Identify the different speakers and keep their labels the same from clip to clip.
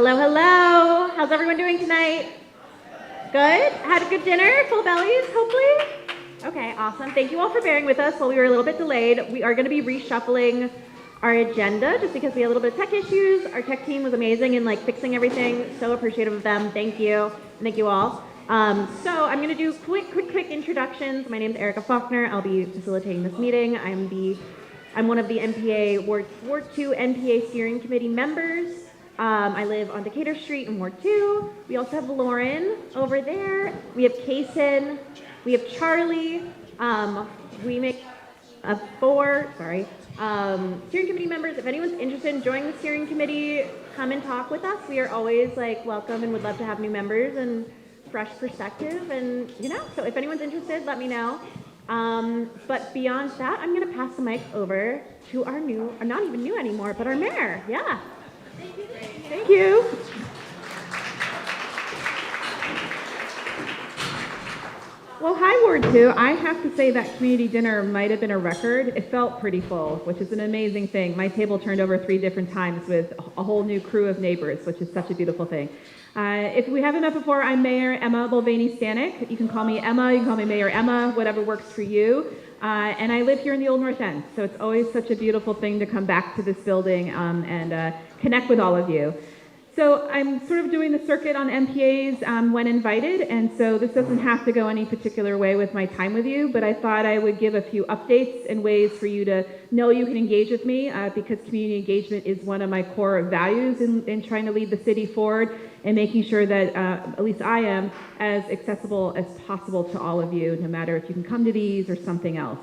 Speaker 1: Hello, hello. How's everyone doing tonight? Good? Had a good dinner? Full bellies, hopefully? Okay, awesome. Thank you all for bearing with us while we were a little bit delayed. We are going to be reshuffling our agenda just because we had a little bit of tech issues. Our tech team was amazing in fixing everything. So appreciative of them. Thank you. Thank you all. So I'm going to do quick introductions. My name is Erica Faulkner. I'll be facilitating this meeting. I'm one of the NPA Ward 2 NPA Steering Committee members. I live on Decatur Street in Ward 2. We also have Lauren over there. We have Kaysen. We have Charlie. We make four steering committee members. If anyone's interested in joining the steering committee, come and talk with us. We are always welcome and would love to have new members and fresh perspective. And so if anyone's interested, let me know. But beyond that, I'm going to pass the mic over to our new, or not even new anymore, but our mayor. Yeah. Thank you.
Speaker 2: Well, hi, Ward 2. I have to say that community dinner might have been a record. It felt pretty full, which is an amazing thing. My table turned over 3 different times with a whole new crew of neighbors, which is such a beautiful thing. If we haven't met before, I'm Mayor Emma Mulvaney-Stanak. You can call me Emma, you can call me Mayor Emma, whatever works for you. And I live here in the Old North End, so it's always such a beautiful thing to come back to this building and connect with all of you. So I'm sort of doing the circuit on NPAs when invited, and so this doesn't have to go any particular way with my time with you, but I thought I would give a few updates and ways for you to know you can engage with me because community engagement is one of my core values in trying to lead the city forward and making sure that at least I am as accessible as possible to all of you, no matter if you can come to these or something else.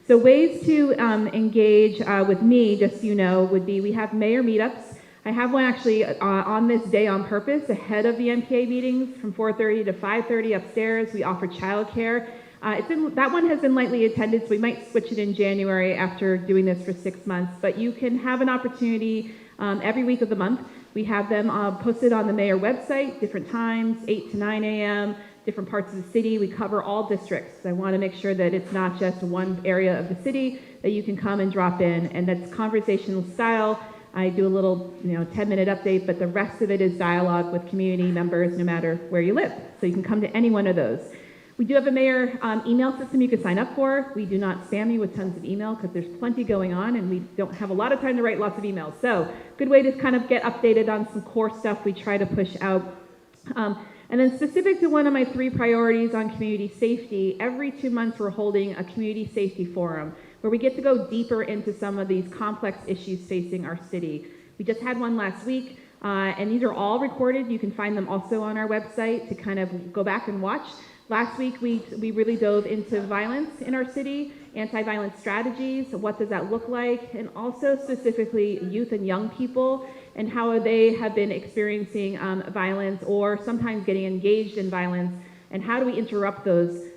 Speaker 2: So ways to engage with me, just so you know, would be we have mayor meetups. I have one actually on this day on purpose ahead of the NPA meetings from 4:30 to 5:30 upstairs. We offer childcare. That one has been lightly attended, so we might switch it in January after doing this for 6 months. But you can have an opportunity every week of the month. We have them posted on the mayor website, different times, 8 to 9 a.m., different parts of the city. We cover all districts. I want to make sure that it's not just one area of the city, that you can come and drop in, and that's conversational style. I do a little 10-minute update, but the rest of it is dialogue with community members no matter where you live. So you can come to any one of those. We do have a mayor email system you can sign up for. We do not spam you with tons of email because there's plenty going on and we don't have a lot of time to write lots of emails. So good way to kind of get updated on some core stuff we try to push out. And then specific to one of my 3 priorities on community safety, every 2 months we're holding a community safety forum where we get to go deeper into some of these complex issues facing our city. We just had one last week, and these are all recorded. You can find them also on our website to kind of go back and watch. Last week, we really dove into violence in our city, anti-violence strategies, what does that look like, and also specifically youth and young people and how they have been experiencing violence or sometimes getting engaged in violence, and how do we interrupt those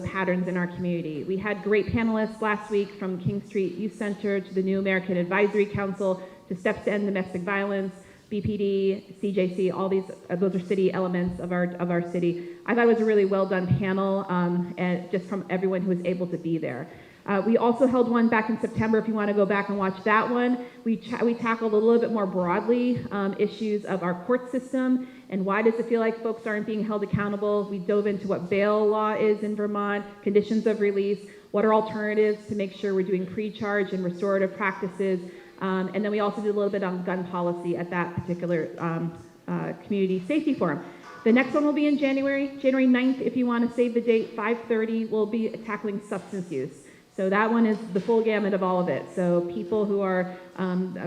Speaker 2: patterns in our community. We had great panelists last week from King Street Youth Center to the New American Advisory Council to Steps to End Domestic Violence, BPD, CJC, all these, those are city elements of our city. I thought it was a really well done panel and just from everyone who was able to be there. We also held one back in September. If you want to go back and watch that one, we tackled a little bit more broadly issues of our court system and why does it feel like folks aren't being held accountable. We dove into what bail law is in Vermont, conditions of release, what are alternatives to make sure we're doing pre-charge and restorative practices, and then we also did a little bit on gun policy at that particular community safety forum. The next one will be in January 9th. If you want to save the date, 5:30, we'll be tackling substance use. So that one is the full gamut of all of it. So people who are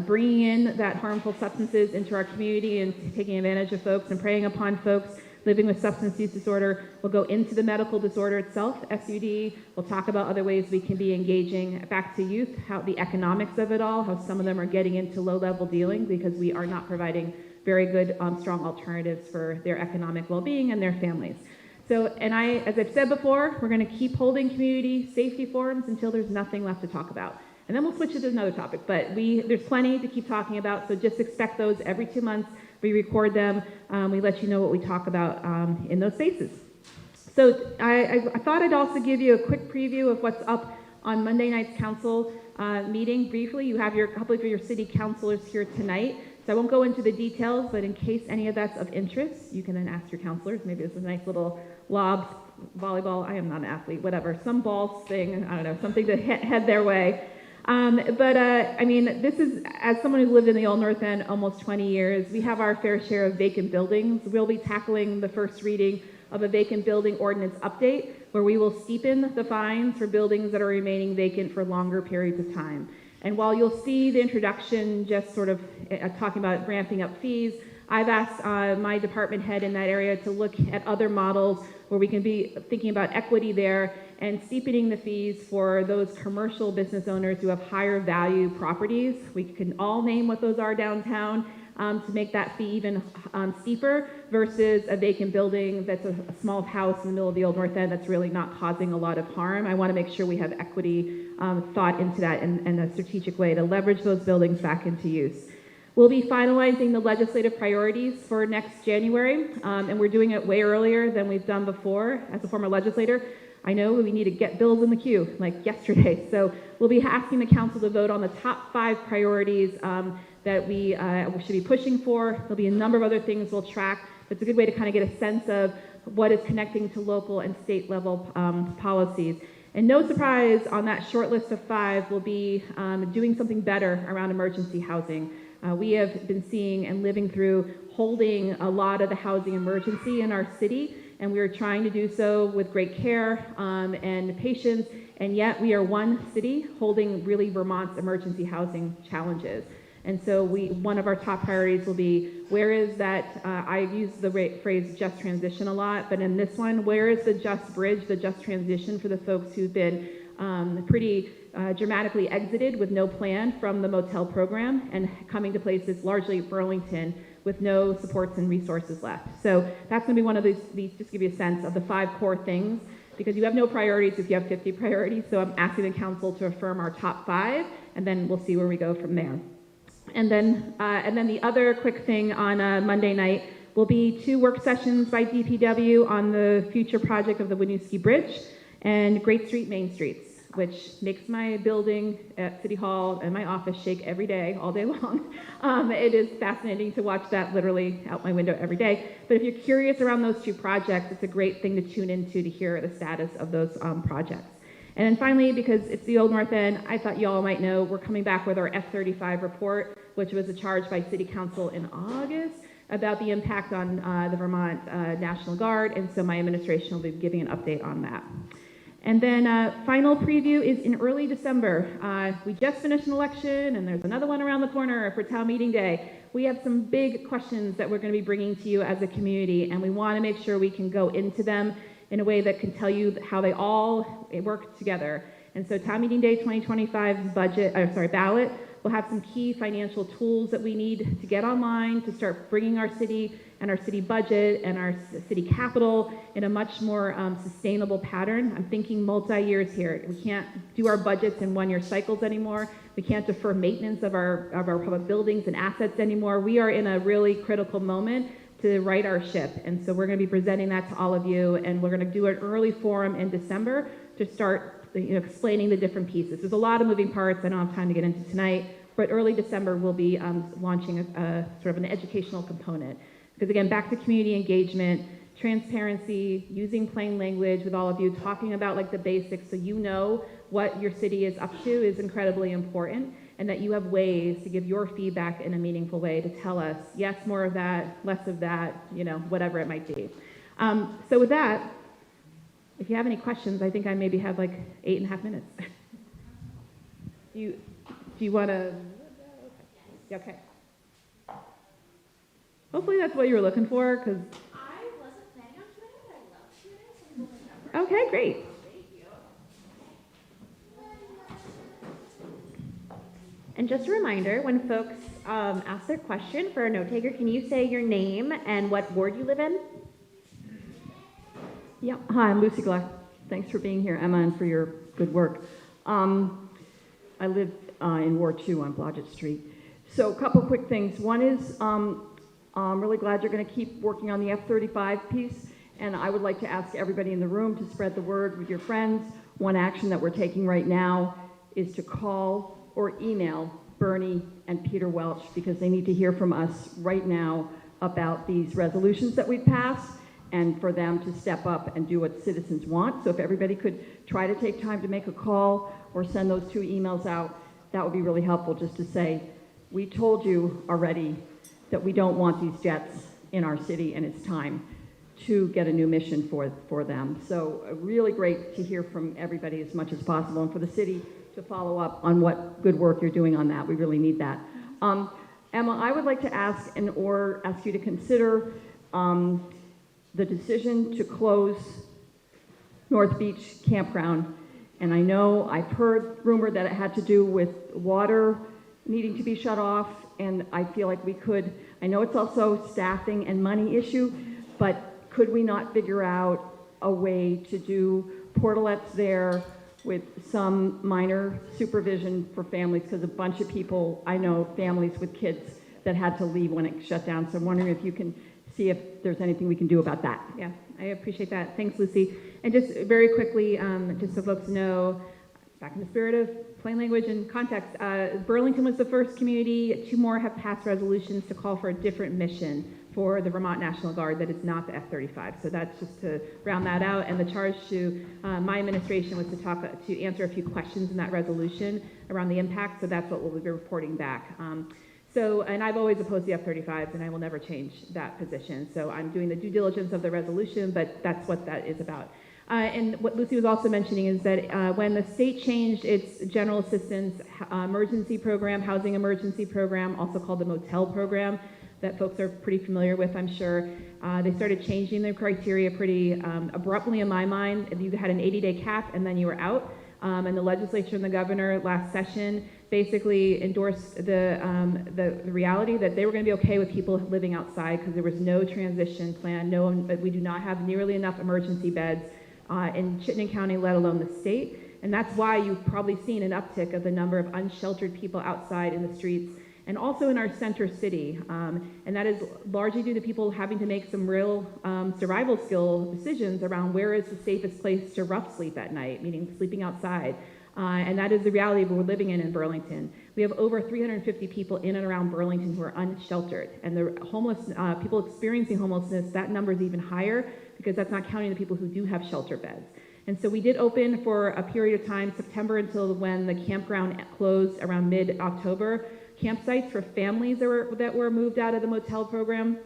Speaker 2: bringing in that harmful substances into our community and taking advantage of folks and preying upon folks living with substance use disorder. We'll go into the medical disorder itself, SUD. We'll talk about other ways we can be engaging back to youth, how the economics of it all, how some of them are getting into low-level dealing because we are not providing very good, strong alternatives for their economic well-being and their families. So, and as I've said before, we're going to keep holding community safety forums until there's nothing left to talk about. And then we'll switch it to another topic, but there's plenty to keep talking about, so just expect those every 2 months. We record them, we let you know what we talk about in those spaces. So I thought I'd also give you a quick preview of what's up on Monday night's council meeting briefly. You have a couple of your city councilors here tonight So I won't go into the details, but in case any of that's of interest, you can then ask your counselors. Maybe this is a nice little lob, volleyball. I am not an athlete, whatever. Some ball thing, I don't know, something to head their way. I mean, this is, as someone who's lived in the Old North End almost 20 years, we have our fair share of vacant buildings. We'll be tackling the first reading of a vacant building ordinance update, where we will steepen the fines for buildings that are remaining vacant for longer periods of time. And while you'll see the introduction just sort of talking about ramping up fees, I've asked my department head in that area to look at other models where we can be thinking about equity there and steepening the fees for those commercial business owners who have higher value properties. We can all name what those are downtown to make that fee even steeper versus a vacant building that's a small house in the middle of the Old North End that's really not causing a lot of harm. I want to make sure we have equity thought into that and a strategic way to leverage those buildings back into use. We'll be finalizing the legislative priorities for next January, and we're doing it way earlier than we've done before. As a former legislator, I know we need to get bills in the queue, like yesterday. So we'll be asking the council to vote on the top 5 priorities that we should be pushing for. There'll be a number of other things we'll track, but it's a good way to kind of get a sense of what is connecting to local and state level policies. And no surprise, on that short list of 5, we'll be doing something better around emergency housing. We have been seeing and living through holding a lot of the housing emergency in our city, and we are trying to do so with great care and patience, and yet we are one city holding really Vermont's emergency housing challenges. And so one of our top priorities will be, where is that, I use the phrase just transition a lot, but in this one, where is the just bridge, the just transition for the folks who've been pretty dramatically exited with no plan from the motel program and coming to places largely Burlington with no supports and resources left. So that's going to be one of these, just give you a sense of the 5 core things, because you have no priorities if you have 50 priorities. So I'm asking the council to affirm our top 5, and then we'll see where we go from there. And then the other quick thing on Monday night will be 2 work sessions by DPW on the future project of the Winooski Bridge and Great Street Main Streets, which makes my building at City Hall and my office shake every day, all day long. It is fascinating to watch that literally out my window every day. But if you're curious around those 2 projects, it's a great thing to tune into to hear the status of those projects. And then finally, because it's the Old North End, I thought you all might know we're coming back with our F-35 report, which was a charge by City Council in August about the impact on the Vermont National Guard, and so my administration will be giving an update on that. And then final preview is in early December. We just finished an election, and there's another one around the corner for town meeting day. We have some big questions that we're going to be bringing to you as a community, and we want to make sure we can go into them in a way that can tell you how they all work together. And so town meeting day 2025 ballot will have some key financial tools that we need to get online to start bringing our city and our city budget and our city capital in a much more sustainable pattern. I'm thinking multi-years here. We can't do our budgets in one-year cycles anymore. We can't defer maintenance of our public buildings and assets anymore. We are in a really critical moment to right our ship. And so we're going to be presenting that to all of you, and we're going to do an early forum in December to start explaining the different pieces. There's a lot of moving parts I don't have time to get into tonight, but early December we'll be launching a sort of an educational component. Because again, back to community engagement, transparency, using plain language with all of you, talking about like the basics so you know what your city is up to is incredibly important, and that you have ways to give your feedback in a meaningful way to tell us, yes, more of that, less of that, whatever it might be. So with that, if you have any questions, I think I maybe have like 8.5 minutes. Do you want to? Okay. Hopefully that's what you were looking for, because.
Speaker 3: I wasn't planning on Q&A, but I love Q&A, so I'm going to
Speaker 2: Okay, great.
Speaker 3: Thank you.
Speaker 1: And just a reminder, when folks ask their question for a note taker, can you say your name and what ward you live in?
Speaker 4: Yeah, hi, I'm Lucy Gleck. Thanks for being here, Emma, and for your good work. I live in Ward 2 on Blodgett Street. So a couple quick things. One is I'm really glad you're going to keep working on the F-35 piece, and I would like to ask everybody in the room to spread the word with your friends. One action that we're taking right now is to call or email Bernie and Peter Welch, because they need to hear from us right now about these resolutions that we've passed, and for them to step up and do what citizens want. So if everybody could try to take time to make a call or send those 2 emails out, that would be really helpful, just to say, we told you already that we don't want these jets in our city, and it's time to get a new mission for them. So really great to hear from everybody as much as possible, and for the city to follow up on what good work you're doing on that. We really need that. Emma, I would like to ask ask you to consider the decision to close North Beach Campground. And I know I've heard rumor that it had to do with water needing to be shut off, and I feel like we could, I know it's also staffing and money issue, but could we not figure out a way to do portalettes there with some minor supervision for families? Because a bunch of people, I know families with kids that had to leave when it shut down. So I'm wondering if you can see if there's anything we can do about that.
Speaker 2: Yeah, I appreciate that. Thanks, Lucy. And just very quickly, just so folks know, back in the spirit of plain language and context, Burlington was the first community. 2 more have passed resolutions to call for a different mission for the Vermont National Guard that is not the F-35. So that's just to round that out. And the charge to my administration was to answer a few questions in that resolution around the impact. So that's what we'll be reporting back. And I've always opposed the F-35s, and I will never change that position. So I'm doing the due diligence of the resolution, but that's what that is about. And what Lucy was also mentioning is that when the state changed its general assistance emergency program, housing emergency program, also called the motel program, that folks are pretty familiar with, I'm sure, they started changing their criteria pretty abruptly in my mind. You had an 80-day cap, and then you were out. And the legislature and the governor last session basically endorsed the reality that they were going to be okay with people living outside because there was no transition plan. We do not have nearly enough emergency beds in Chittenden County, let alone the state. And that's why you've probably seen an uptick of the number of unsheltered people outside in the streets, and also in our center city. And that is largely due to people having to make some real survival skill decisions around where is the safest place to rough sleep at night, meaning sleeping outside. And that is the reality we're living in Burlington. We have over 350 people in and around Burlington who are unsheltered. And the homeless, people experiencing homelessness, that number is even higher because that's not counting the people who do have shelter beds. And so we did open for a period of time, September until when the campground closed around mid-October, campsites for families that were moved out of the motel program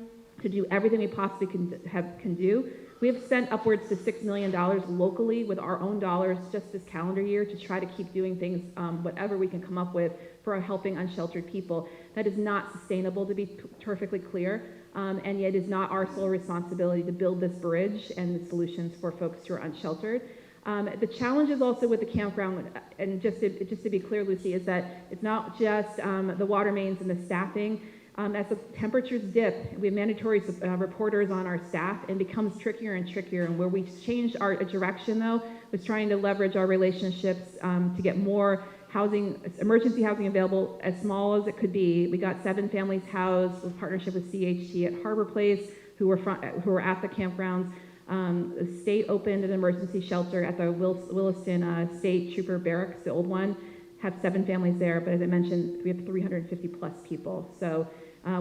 Speaker 2: to do everything we possibly can do. We have spent upwards to $6 million locally with our own dollars just this calendar year to try to keep doing things, whatever we can come up with for helping unsheltered people. That is not sustainable, to be perfectly clear, and yet it is not our sole responsibility to build this bridge and the solutions for folks who are unsheltered. The challenge is also with the campground, and just to be clear, Lucy, is that it's not just the water mains and the staffing. As the temperatures dip, we have mandatory reporters on our staff, and it becomes trickier and trickier. And where we changed our direction, though, was trying to leverage our relationships to get more housing, emergency housing available as small as it could be. We got 7 families housed with partnership with CHT at Harbor Place, who were at the campgrounds. The state opened an emergency shelter at the Williston State Trooper Barracks, the old one. Have 7 families there, but as I mentioned, we have 350 plus people. So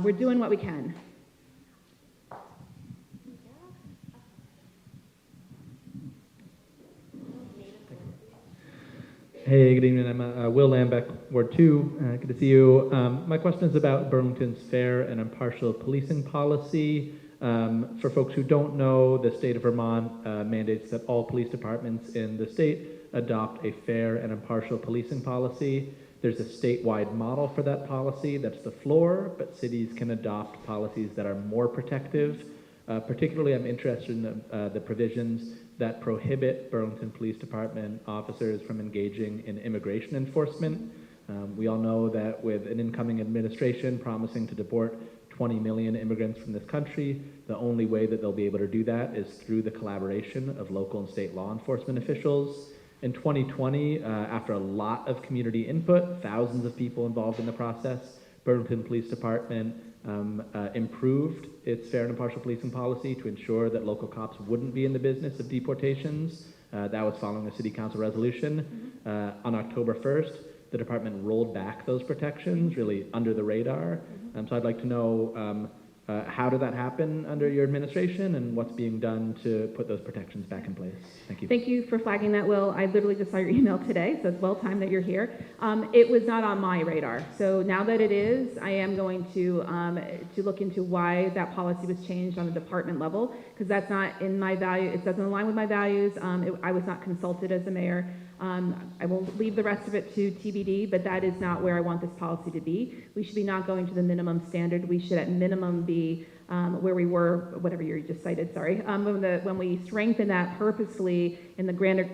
Speaker 2: we're doing what we can.
Speaker 5: Hey, good evening. I'm Will Lambeck, Ward 2. Good to see you. My question is about Burlington's fair and impartial policing policy. For folks who don't know, the state of Vermont mandates that all police departments in the state adopt a fair and impartial policing policy. There's a statewide model for that policy. That's the floor, but cities can adopt policies that are more protective. Particularly, I'm interested in the provisions that prohibit Burlington Police Department officers from engaging in immigration enforcement. We all know that with an incoming administration promising to deport 20 million immigrants from this country, the only way that they'll be able to do that is through the collaboration of local and state law enforcement officials. In 2020, after a lot of community input, thousands of people involved in the process, Burlington Police Department improved its fair and impartial policing policy to ensure that local cops wouldn't be in the business of deportations. That was following a city council resolution. On October 1st, the department rolled back those protections really under the radar. So I'd like to know how did that happen under your administration and what's being done to put those protections back in place? Thank you.
Speaker 2: Thank you for flagging that, Will. I literally just saw your email today, so it's well timed that you're here. It was not on my radar. So now that it is, I am going to look into why that policy was changed on the department level, because that's not in my value. It doesn't align with my values. I was not consulted as the mayor. I will leave the rest of it to TBD, but that is not where I want this policy to be. We should be not going to the minimum standard. We should at minimum be where we were, whatever you just cited, sorry, when we strengthen that purposefully in the grander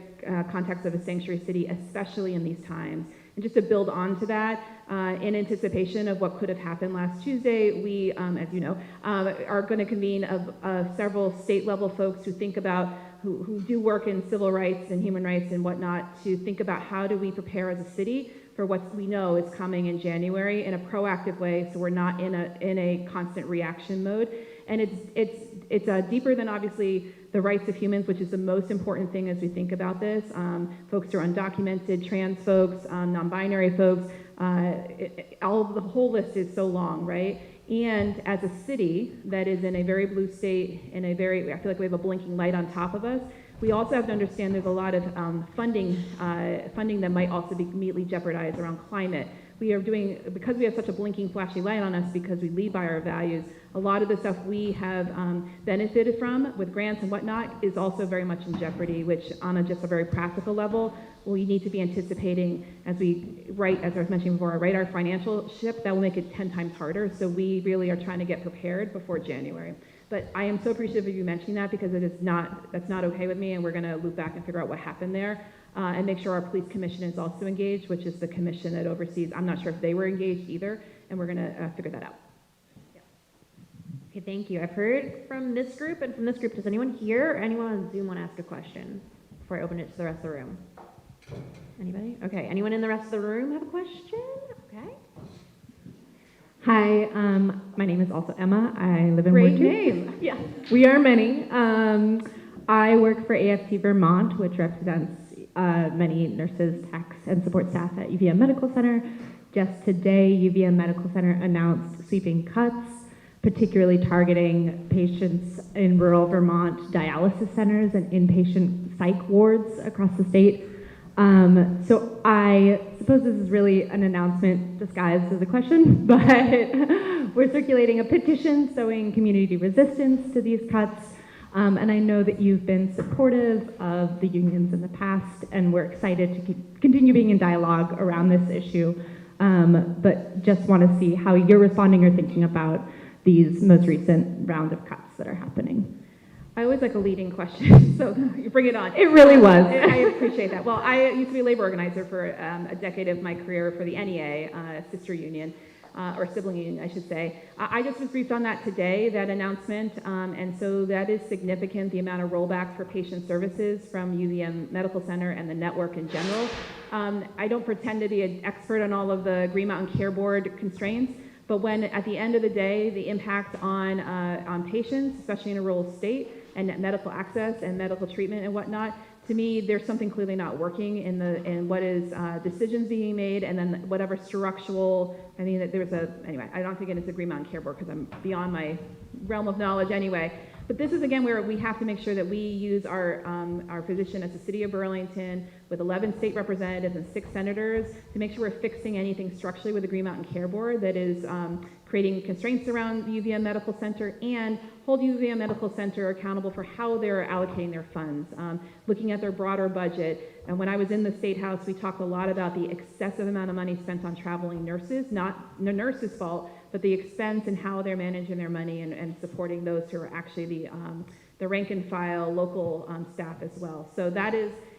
Speaker 2: context of a sanctuary city, especially in these times. And just to build on to that, in anticipation of what could have happened last Tuesday, we, as you know, are going to convene of several state-level folks who think about who do work in civil rights and human rights and whatnot, to think about how do we prepare as a city for what we know is coming in January in a proactive way, so we're not in a constant reaction mode. And it's deeper than obviously the rights of humans, which is the most important thing as we think about this. Folks who are undocumented, trans folks, non-binary folks, the whole list is so long, right? And as a city that is in a very blue state, I feel like we have a blinking light on top of us, we also have to understand there's a lot of funding that might also be immediately jeopardized around climate. Because we have such a blinking flashy light on us because we lead by our values, a lot of the stuff we have benefited from with grants and whatnot is also very much in jeopardy, which on just a very practical level, we need to be anticipating as we write, as I was mentioning before, write our financial ship, that will make it 10 times harder. So we really are trying to get prepared before January. But I am so appreciative of you mentioning that, because that's not okay with me, and we're going to loop back and figure out what happened there. And make sure our police commission is also engaged, which is the commission that oversees. I'm not sure if they were engaged either, and we're going to figure that out.
Speaker 1: Yeah. Okay, thank you. I've heard from this group, and from this group, does anyone here or anyone on Zoom want to ask a question before I open it to the rest of the room? Anybody? Okay, anyone in the rest of the room have a question? Okay.
Speaker 6: Hi, my name is also Emma. I live in Ward 2.
Speaker 1: Great name.
Speaker 6: Yeah, we are many. I work for AFT Vermont, which represents many nurses, techs, and support staff at UVM Medical Center. Just today, UVM Medical Center announced sweeping cuts, particularly targeting patients in rural Vermont dialysis centers and inpatient psych wards across the state. So I suppose this is really an announcement disguised as a question, but we're circulating a petition showing community resistance to these cuts. And I know that you've been supportive of the unions in the past, and we're excited to continue being in dialogue around this issue. But just want to see how you're responding or thinking about these most recent round of cuts that are happening.
Speaker 2: I always like a leading question, so you bring it on.
Speaker 6: It really was.
Speaker 2: I appreciate that. Well, I used to be a labor organizer for a decade of my career for the NEA, sister union, or sibling union, I should say. I just was briefed on that today, that announcement, and so that is significant, the amount of rollback for patient services from UVM Medical Center and the network in general. I don't pretend to be an expert on all of the Green Mountain Care Board constraints, but when at the end of the day, the impact on patients, especially in a rural state, and medical access and medical treatment and whatnot, to me, there's something clearly not working in what is decisions being made, and then whatever structural. I mean, anyway. I don't think it's a Green Mountain Care Board because I'm beyond my realm of knowledge anyway. But this is again where we have to make sure that we use our position as the city of Burlington with 11 state representatives and 6 senators to make sure we're fixing anything structurally with the Green Mountain Care Board that is creating constraints around the UVM Medical Center, and hold UVM Medical Center accountable for how they're allocating their funds, looking at their broader budget. And when I was in the State House, we talked a lot about the excessive amount of money spent on traveling nurses, not the nurses' fault, but the expense and how they're managing their money and supporting those who are actually the rank and file local staff as well. So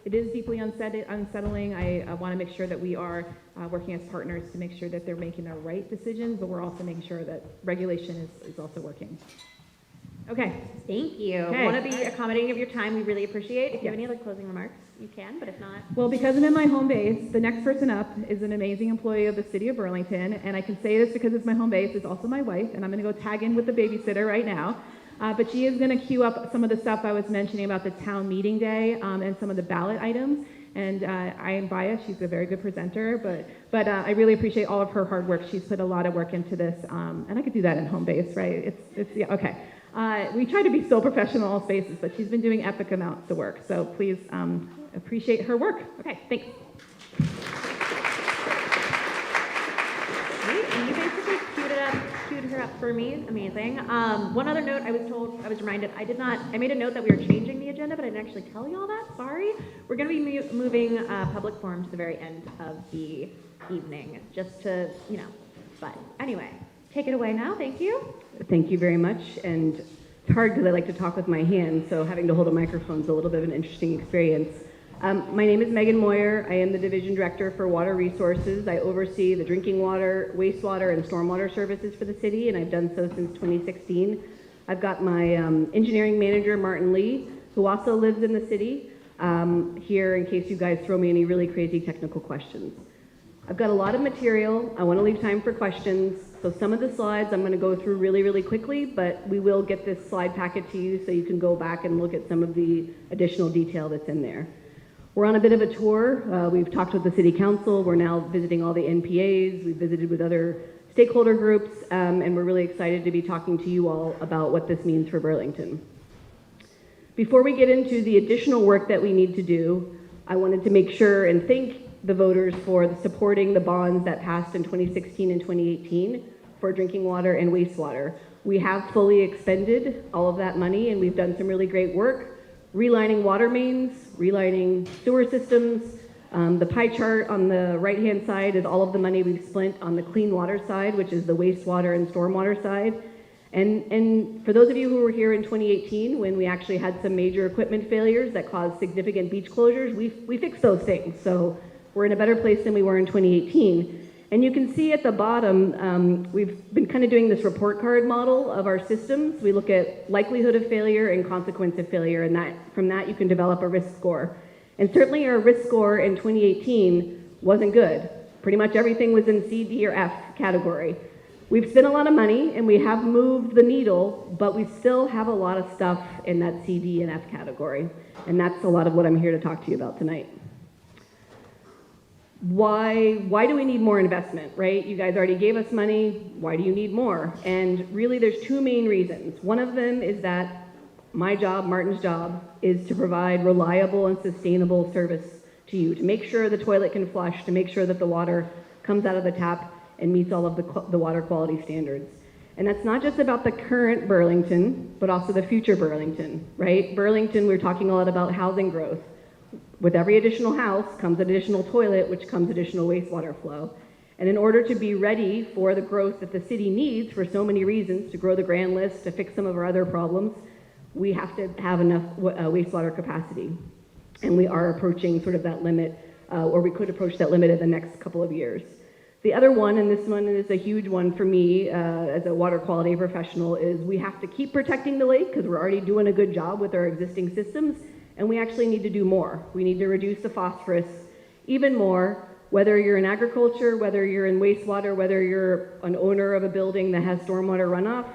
Speaker 2: it is deeply unsettling. I want to make sure that we are working as partners to make sure that they're making the right decisions, but we're also making sure that regulation is also working. Okay.
Speaker 1: Thank you.
Speaker 2: Okay.
Speaker 1: Want to be accommodating of your time. We really appreciate. If you have any other closing remarks, you can, but if not.
Speaker 2: Well, because I'm in my home base, the next person up is an amazing employee of the city of Burlington, and I can say this because it's my home base. It's also my wife, and I'm going to go tag in with the babysitter right now. But she is going to queue up some of the stuff I was mentioning about the town meeting day and some of the ballot items. And I am biased. She's a very good presenter, but I really appreciate all of her hard work. She's put a lot of work into this, and I could do that in home base, right? It's yeah, okay. We try to be so professional in all spaces, but she's been doing epic amounts of work. So please appreciate her work. Okay, thanks.
Speaker 1: And you basically queued her up for me. Amazing. One other note, I was reminded, I made a note that we were changing the agenda, but I didn't actually tell you all that. Sorry. We're going to be moving public forum to the very end of the evening, just to, but anyway, take it away now. Thank you.
Speaker 7: Thank you very much. And it's hard because I like to talk with my hands, so having to hold a microphone is a little bit of an interesting experience. My name is Megan Moyer. I am the Division Director for Water Resources. I oversee the drinking water, wastewater, and stormwater services for the city, and I've done so since 2016. I've got my engineering manager, Martin Lee, who also lives in the city, here in case you guys throw me any really crazy technical questions. I've got a lot of material. I want to leave time for questions. So some of the slides I'm going to go through really, really quickly, but we will get this slide packet to you so you can go back and look at some of the additional detail that's in there. We're on a bit of a tour. We've talked with the City Council. We're now visiting all the NPAs. We've visited with other stakeholder groups, and we're really excited to be talking to you all about what this means for Burlington. Before we get into the additional work that we need to do, I wanted to make sure and thank the voters for supporting the bonds that passed in 2016 and 2018 for drinking water and wastewater. We have fully expended all of that money, and we've done some really great work. Relining water mains, relining sewer systems. The pie chart on the right-hand side is all of the money we've spent on the clean water side, which is the wastewater and stormwater side. And for those of you who were here in 2018, when we actually had some major equipment failures that caused significant beach closures, we fixed those things. So we're in a better place than we were in 2018. And you can see at the bottom, we've been kind of doing this report card model of our systems. We look at likelihood of failure and consequence of failure, and from that you can develop a risk score. And certainly our risk score in 2018 wasn't good. Pretty much everything was in C, D, or F category. We've spent a lot of money and we have moved the needle, but we still have a lot of stuff in that C, D, and F category. And that's a lot of what I'm here to talk to you about tonight. Why do we need more investment, right? You guys already gave us money. Why do you need more? And really there's two main reasons. One of them is that my job, Martin's job, is to provide reliable and sustainable service to you, to make sure the toilet can flush, to make sure that the water comes out of the tap and meets all of the water quality standards. And that's not just about the current Burlington, but also the future Burlington, right? Burlington, we're talking a lot about housing growth. With every additional house comes an additional toilet, which comes additional wastewater flow. And in order to be ready for the growth that the city needs for so many reasons, to grow the grand list, to fix some of our other problems, we have to have enough wastewater capacity. And we are approaching sort of that limit, or we could approach that limit in the next couple of years. The other one, and this one is a huge one for me as a water quality professional, is we have to keep protecting the lake because we're already doing a good job with our existing systems. And we actually need to do more. We need to reduce the phosphorus even more, whether you're in agriculture, whether you're in wastewater, whether you're an owner of a building that has stormwater runoff,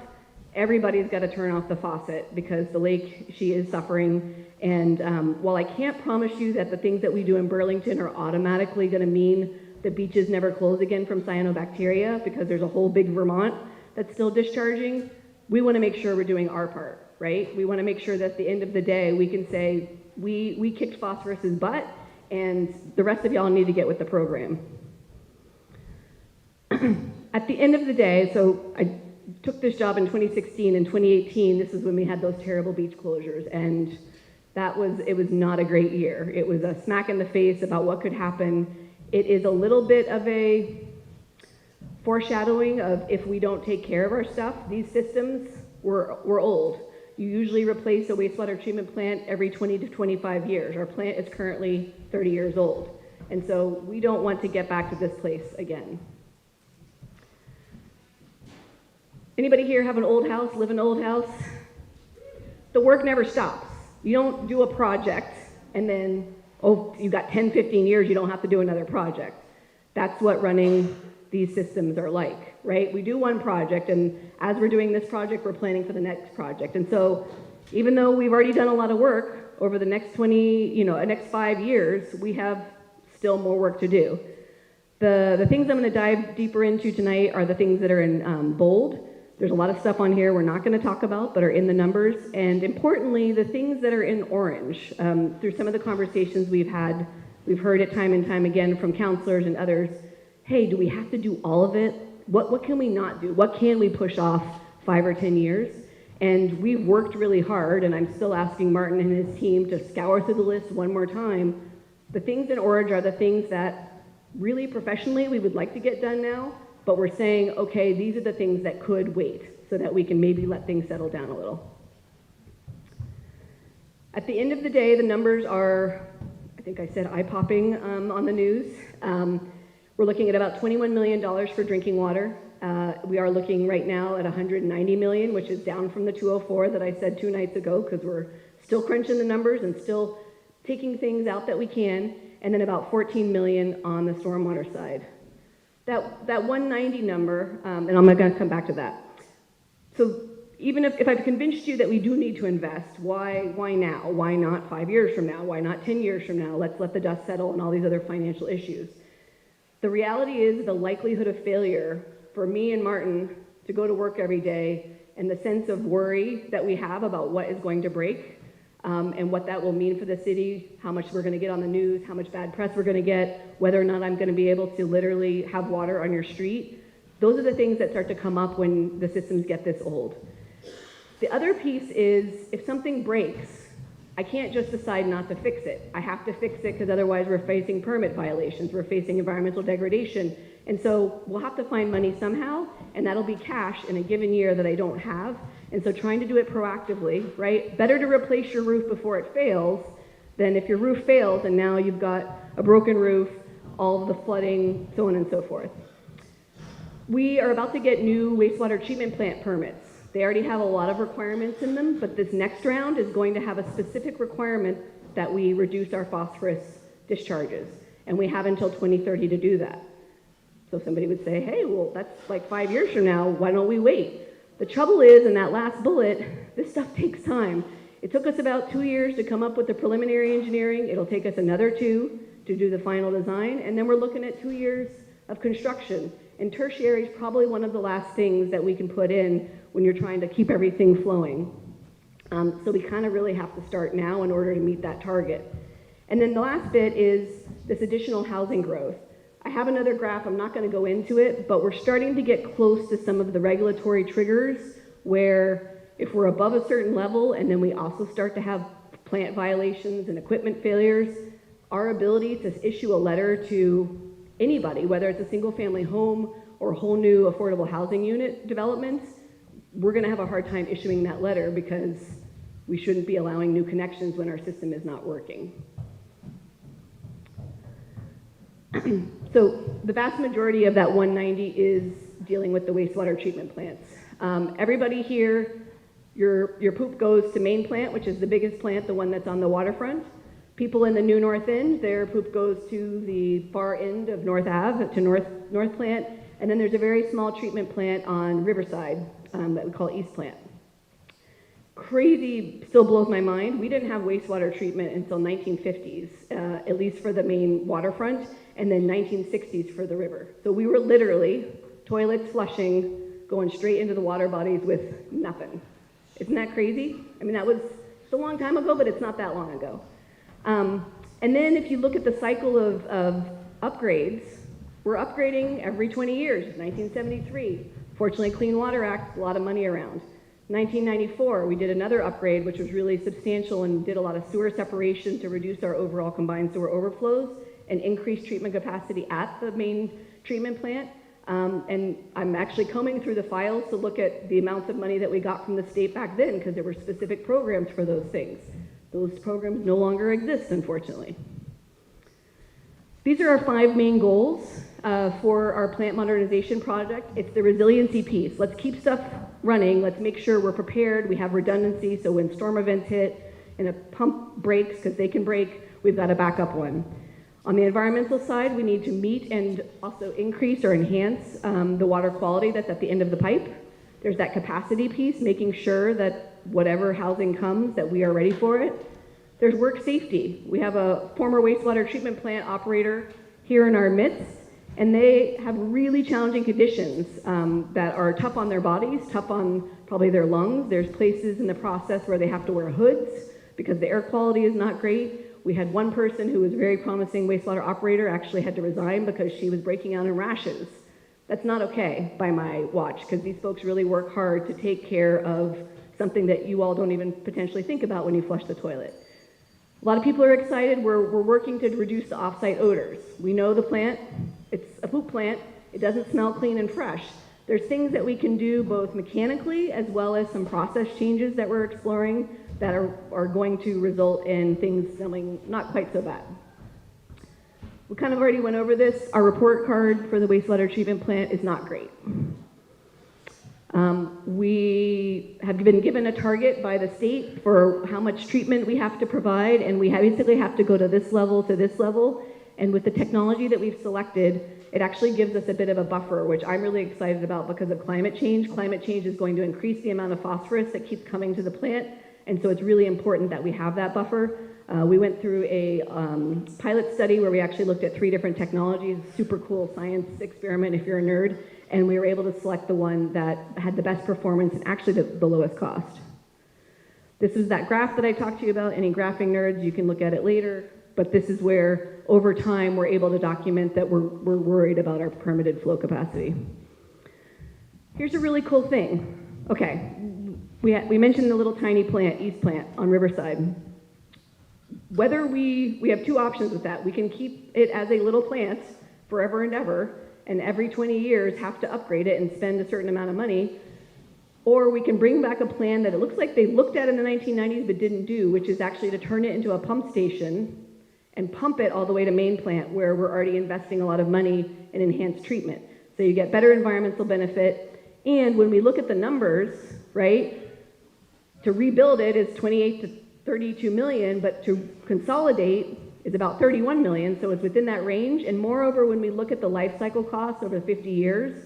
Speaker 7: everybody's got to turn off the faucet because the lake, she is suffering. And while I can't promise you that the things that we do in Burlington are automatically going to mean the beaches never close again from cyanobacteria because there's a whole big Vermont that's still discharging, we want to make sure we're doing our part. Right? We want to make sure that at the end of the day, we can say, we kicked phosphorus's butt, and the rest of y'all need to get with the program. At the end of the day, so I took this job in 2016 and 2018, this is when we had those terrible beach closures, and it was not a great year. It was a smack in the face about what could happen. It is a little bit of a foreshadowing of if we don't take care of our stuff, these systems, we're old. You usually replace a wastewater treatment plant every 20 to 25 years. Our plant is currently 30 years old. And so we don't want to get back to this place again. Anybody here have an old house, live in an old house? The work never stops. You don't do a project and then, oh, you got 10, 15 years, you don't have to do another project. That's what running these systems are like, right? We do one project, and as we're doing this project, we're planning for the next project. And so even though we've already done a lot of work over the next 5 years, we have still more work to do. The things I'm going to dive deeper into tonight are the things that are in bold. There's a lot of stuff on here we're not going to talk about, but are in the numbers. And importantly, the things that are in orange. Through some of the conversations we've had, we've heard it time and time again from counselors and others. Hey, do we have to do all of it? What can we not do? What can we push off 5 or 10 years? And we've worked really hard, and I'm still asking Martin and his team to scour through the list one more time. The things in orange are the things that really professionally we would like to get done now, but we're saying, okay, these are the things that could wait so that we can maybe let things settle down a little. At the end of the day, the numbers are, I think I said eye-popping on the news. We're looking at about $21 million for drinking water. We are looking right now at $190 million, which is down from the 204 that I said 2 nights ago, because we're still crunching the numbers and still taking things out that we can, and then about $14 million on the stormwater side. That 190 number, and I'm going to come back to that. So even if I've convinced you that we do need to invest, why now? Why not 5 years from now? Why not 10 years from now? Let's let the dust settle and all these other financial issues. The reality is the likelihood of failure for me and Martin to go to work every day, and the sense of worry that we have about what is going to break, and what that will mean for the city, how much we're going to get on the news, how much bad press we're going to get, whether or not I'm going to be able to literally have water on your street. Those are the things that start to come up when the systems get this old. The other piece is, if something breaks, I can't just decide not to fix it. I have to fix it because otherwise we're facing permit violations, we're facing environmental degradation. And so we'll have to find money somehow, and that'll be cash in a given year that I don't have. And so trying to do it proactively, right? Better to replace your roof before it fails than if your roof fails and now you've got a broken roof, all of the flooding, so on and so forth. We are about to get new wastewater treatment plant permits. They already have a lot of requirements in them, but this next round is going to have a specific requirement that we reduce our phosphorus discharges. And we have until 2030 to do that. So somebody would say, hey, well, that's like 5 years from now, why don't we wait? The trouble is, in that last bullet, this stuff takes time. It took us about 2 years to come up with the preliminary engineering. It'll take us another 2 to do the final design, and then we're looking at 2 years of construction. And tertiary is probably one of the last things that we can put in when you're trying to keep everything flowing. So we kind of really have to start now in order to meet that target. And then the last bit is this additional housing growth. I have another graph, I'm not going to go into it, but we're starting to get close to some of the regulatory triggers where if we're above a certain level and then we also start to have plant violations and equipment failures, our ability to issue a letter to anybody, whether it's a single family home or a whole new affordable housing unit development, we're going to have a hard time issuing that letter because we shouldn't be allowing new connections when our system is not working. So the vast majority of that 190 is dealing with the wastewater treatment plants. Everybody here, your poop goes to main plant, which is the biggest plant, the one that's on the waterfront. People in the new North End, their poop goes to the far end of North Ave, to North Plant, and then there's a very small treatment plant on Riverside that we call East Plant. Crazy, still blows my mind. We didn't have wastewater treatment until 1950s, at least for the main waterfront, and then 1960s for the river. So we were literally toilets flushing, going straight into the water bodies with nothing. Isn't that crazy? I mean, it's a long time ago, but it's not that long ago. And then if you look at the cycle of upgrades, we're upgrading every 20 years. 1973, fortunately, Clean Water Act, a lot of money around. 1994, we did another upgrade, which was really substantial and did a lot of sewer separation to reduce our overall combined sewer overflows and increase treatment capacity at the main treatment plant. And I'm actually combing through the files to look at the amounts of money that we got from the state back then, because there were specific programs for those things. Those programs no longer exist, unfortunately. These are our 5 main goals for our plant modernization project. It's the resiliency piece. Let's keep stuff running. Let's make sure we're prepared. We have redundancy, so when storm events hit and a pump breaks, because they can break, we've got a backup one. On the environmental side, we need to meet and also increase or enhance the water quality that's at the end of the pipe. There's that capacity piece, making sure that whatever housing comes, that we are ready for it. There's work safety. We have a former wastewater treatment plant operator here in our midst, and they have really challenging conditions that are tough on their bodies, tough on probably their lungs. There's places in the process where they have to wear hoods because the air quality is not great. We had one person who was a very promising wastewater operator actually had to resign because she was breaking out in rashes. That's not okay by my watch, because these folks really work hard to take care of something that you all don't even potentially think about when you flush the toilet. A lot of people are excited. We're working to reduce the off-site odors. We know the plant, it's a poop plant. It doesn't smell clean and fresh. There's things that we can do both mechanically as well as some process changes that we're exploring that are going to result in things smelling not quite so bad. We kind of already went over this. Our report card for the wastewater treatment plant is not great. We have been given a target by the state for how much treatment we have to provide, and we basically have to go to this level to this level. And with the technology that we've selected, it actually gives us a bit of a buffer, which I'm really excited about because of climate change. Climate change is going to increase the amount of phosphorus that keeps coming to the plant, and so it's really important that we have that buffer. We went through a pilot study where we actually looked at 3 different technologies, super cool science experiment if you're a nerd, and we were able to select the one that had the best performance and actually the lowest cost. This is that graph that I talked to you about. Any graphing nerds, you can look at it later, but this is where over time we're able to document that we're worried about our permitted flow capacity. Here's a really cool thing. Okay, we mentioned the little tiny plant, East Plant on Riverside. Whether we have 2 options with that. We can keep it as a little plant forever and ever, and every 20 years have to upgrade it and spend a certain amount of money, or we can bring back a plan that it looks like they looked at in the 1990s but didn't do, which is actually to turn it into a pump station and pump it all the way to main plant, where we're already investing a lot of money in enhanced treatment. So you get better environmental benefit, and when we look at the numbers, right, to rebuild it is 28 to 32 million, but to consolidate is about 31 million, so it's within that range. And moreover, when we look at the life cycle costs over 50 years,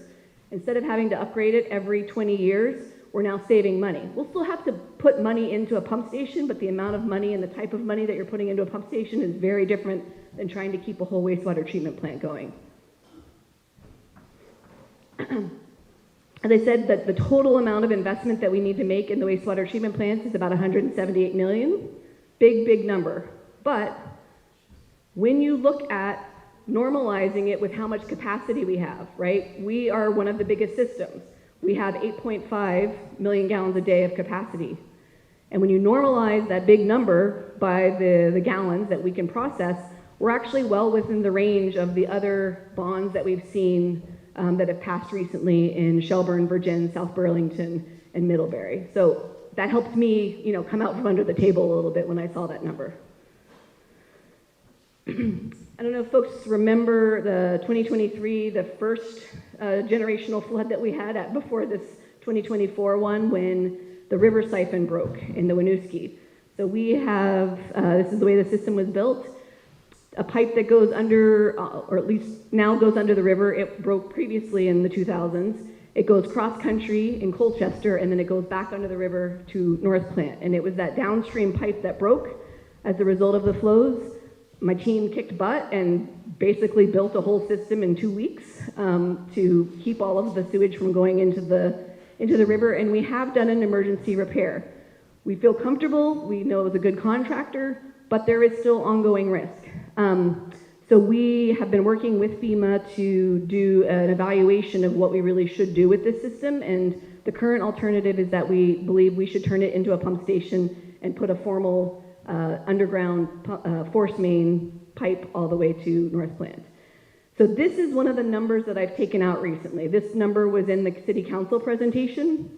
Speaker 7: instead of having to upgrade it every 20 years, we're now saving money. We'll still have to put money into a pump station, but the amount of money and the type of money that you're putting into a pump station is very different than trying to keep a whole wastewater treatment plant going. As I said, that the total amount of investment that we need to make in the wastewater treatment plants is about 178 million. Big, big number. But when you look at normalizing it with how much capacity we have, right? We are one of the biggest systems. We have 8.5 million gallons a day of capacity. And when you normalize that big number by the gallons that we can process, we're actually well within the range of the other bonds that we've seen that have passed recently in Shelburne, Virgin, South Burlington, and Middlebury. So that helped me, come out from under the table a little bit when I saw that number. I don't know if folks remember the 2023, the first generational flood that we had before this 2024 one, when the river siphon broke in the Winooski. So we have, this is the way the system was built, a pipe that goes under, or at least now goes under the river. It broke previously in the 2000s. It goes cross country in Colchester, and then it goes back under the river to North Plant. And it was that downstream pipe that broke as a result of the flows. My team kicked butt and basically built a whole system in 2 weeks to keep all of the sewage from going into the river, and we have done an emergency repair. We feel comfortable, we know it was a good contractor, but there is still ongoing risk. So we have been working with FEMA to do an evaluation of what we really should do with this system, and the current alternative is that we believe we should turn it into a pump station and put a formal underground force main pipe all the way to North Plant. So this is one of the numbers that I've taken out recently. This number was in the city council presentation,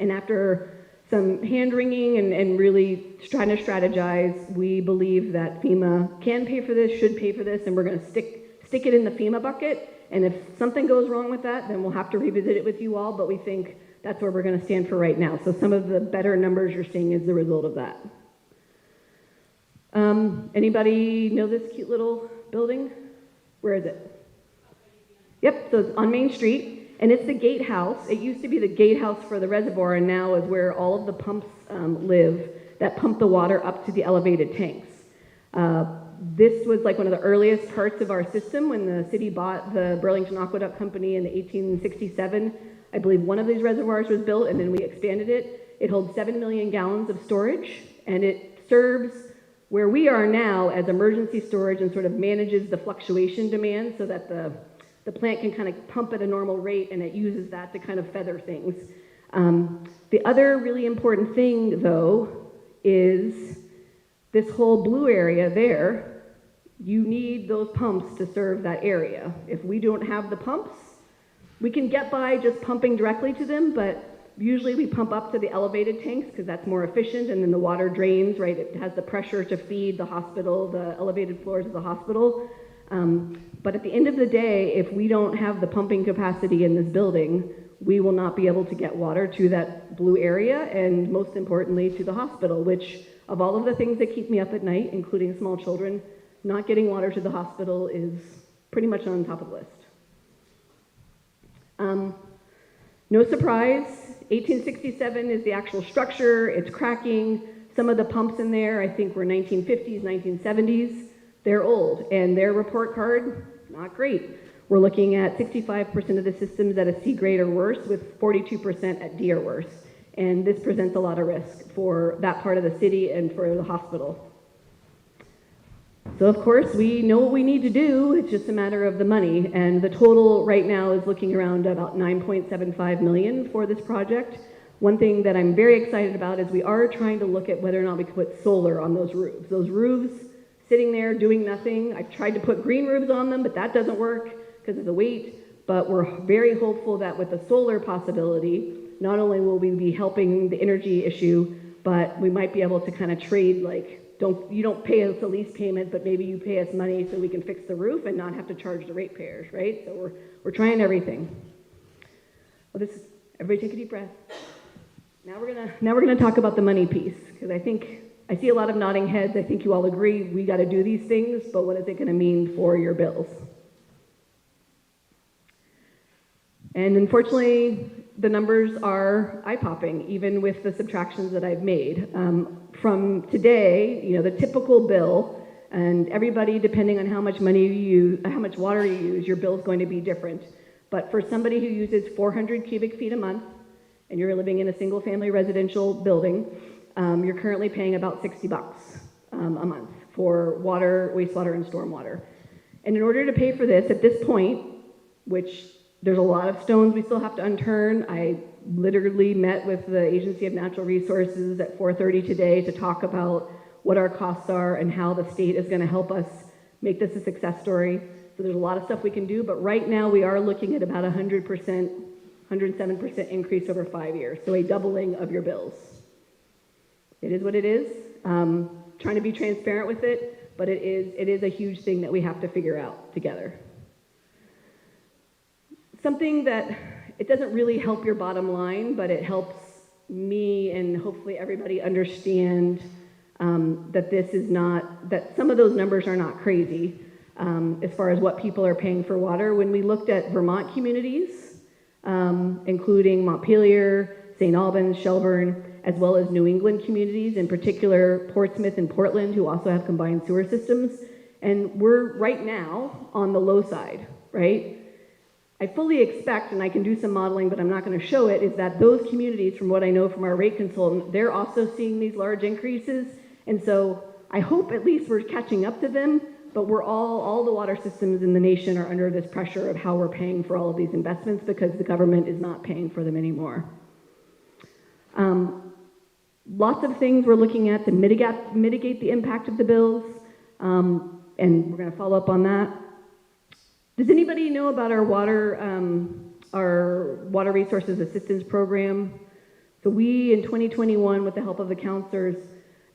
Speaker 7: and after some hand-wringing and really trying to strategize, we believe that FEMA can pay for this, should pay for this, and we're going to stick it in the FEMA bucket, and if something goes wrong with that, then we'll have to revisit it with you all, but we think that's where we're going to stand for right now. So some of the better numbers you're seeing is the result of that. Anybody know this cute little building? Where is it? Yep, so it's on Main Street, and it's the gatehouse. It used to be the gatehouse for the reservoir, and now is where all of the pumps live that pump the water up to the elevated tanks. This was like one of the earliest parts of our system when the city bought the Burlington Aqueduct Company in 1867. I believe one of these reservoirs was built and then we expanded it. It holds 7 million gallons of storage, and it serves where we are now as emergency storage and sort of manages the fluctuation demand so that the plant can kind of pump at a normal rate, and it uses that to kind of feather things. The other really important thing, though, is this whole blue area there. You need those pumps to serve that area. If we don't have the pumps, we can get by just pumping directly to them, but usually we pump up to the elevated tanks because that's more efficient, and then the water drains, right? It has the pressure to feed the hospital, the elevated floors of the hospital. But at the end of the day, if we don't have the pumping capacity in this building, we will not be able to get water to that blue area, and most importantly, to the hospital, which of all of the things that keep me up at night, including small children, not getting water to the hospital is pretty much on top of the list. No surprise, 1867 is the actual structure. It's cracking. Some of the pumps in there, I think, were 1950s, 1970s. They're old, and their report card, not great. We're looking at 65% of the systems at a C grade or worse, with 42% at D or worse. And this presents a lot of risk for that part of the city and for the hospital. So of course, we know what we need to do. It's just a matter of the money. And the total right now is looking around about $9.75 million for this project. One thing that I'm very excited about is we are trying to look at whether or not we can put solar on those roofs. Those roofs sitting there doing nothing. I've tried to put green roofs on them, but that doesn't work because of the weight. But we're very hopeful that with the solar possibility, not only will we be helping the energy issue, but we might be able to kind of trade, like, you don't pay us a lease payment, but maybe you pay us money so we can fix the roof and not have to charge the ratepayers, right? So we're trying everything. Well, everybody take a deep breath. Now we're gonna talk about the money piece, because I see a lot of nodding heads. I think you all agree we got to do these things, but what is it going to mean for your bills? And unfortunately, the numbers are eye-popping, even with the subtractions that I've made. From today, the typical bill, and everybody, depending on how much money you use, how much water you use, your bill is going to be different. But for somebody who uses 400 cubic feet a month, and you're living in a single-family residential building, you're currently paying about $60 a month for water, wastewater, and stormwater. And in order to pay for this, at this point, which there's a lot of stones we still have to unturn. I literally met with the Agency of Natural Resources at 4:30 today to talk about what our costs are and how the state is going to help us make this a success story. So there's a lot of stuff we can do, but right now we are looking at about 100%, 107% increase over 5 years, so a doubling of your bills. It is what it is. Trying to be transparent with it, but it is a huge thing that we have to figure out together. Something that it doesn't really help your bottom line, but it helps me and hopefully everybody understand that that some of those numbers are not crazy as far as what people are paying for water. When we looked at Vermont communities, including Montpelier, St. Albans, Shelburne, as well as New England communities, in particular Portsmouth and Portland, who also have combined sewer systems, and we're right now on the low side, right? I fully expect, and I can do some modeling, but I'm not going to show it, is that those communities, from what I know from our rate consultant, they're also seeing these large increases. And so I hope at least we're catching up to them, but all the water systems in the nation are under this pressure of how we're paying for all of these investments because the government is not paying for them anymore. Lots of things we're looking at to mitigate the impact of the bills, and we're going to follow up on that. Does anybody know about our water resources assistance program? So we, in 2021, with the help of the counselors,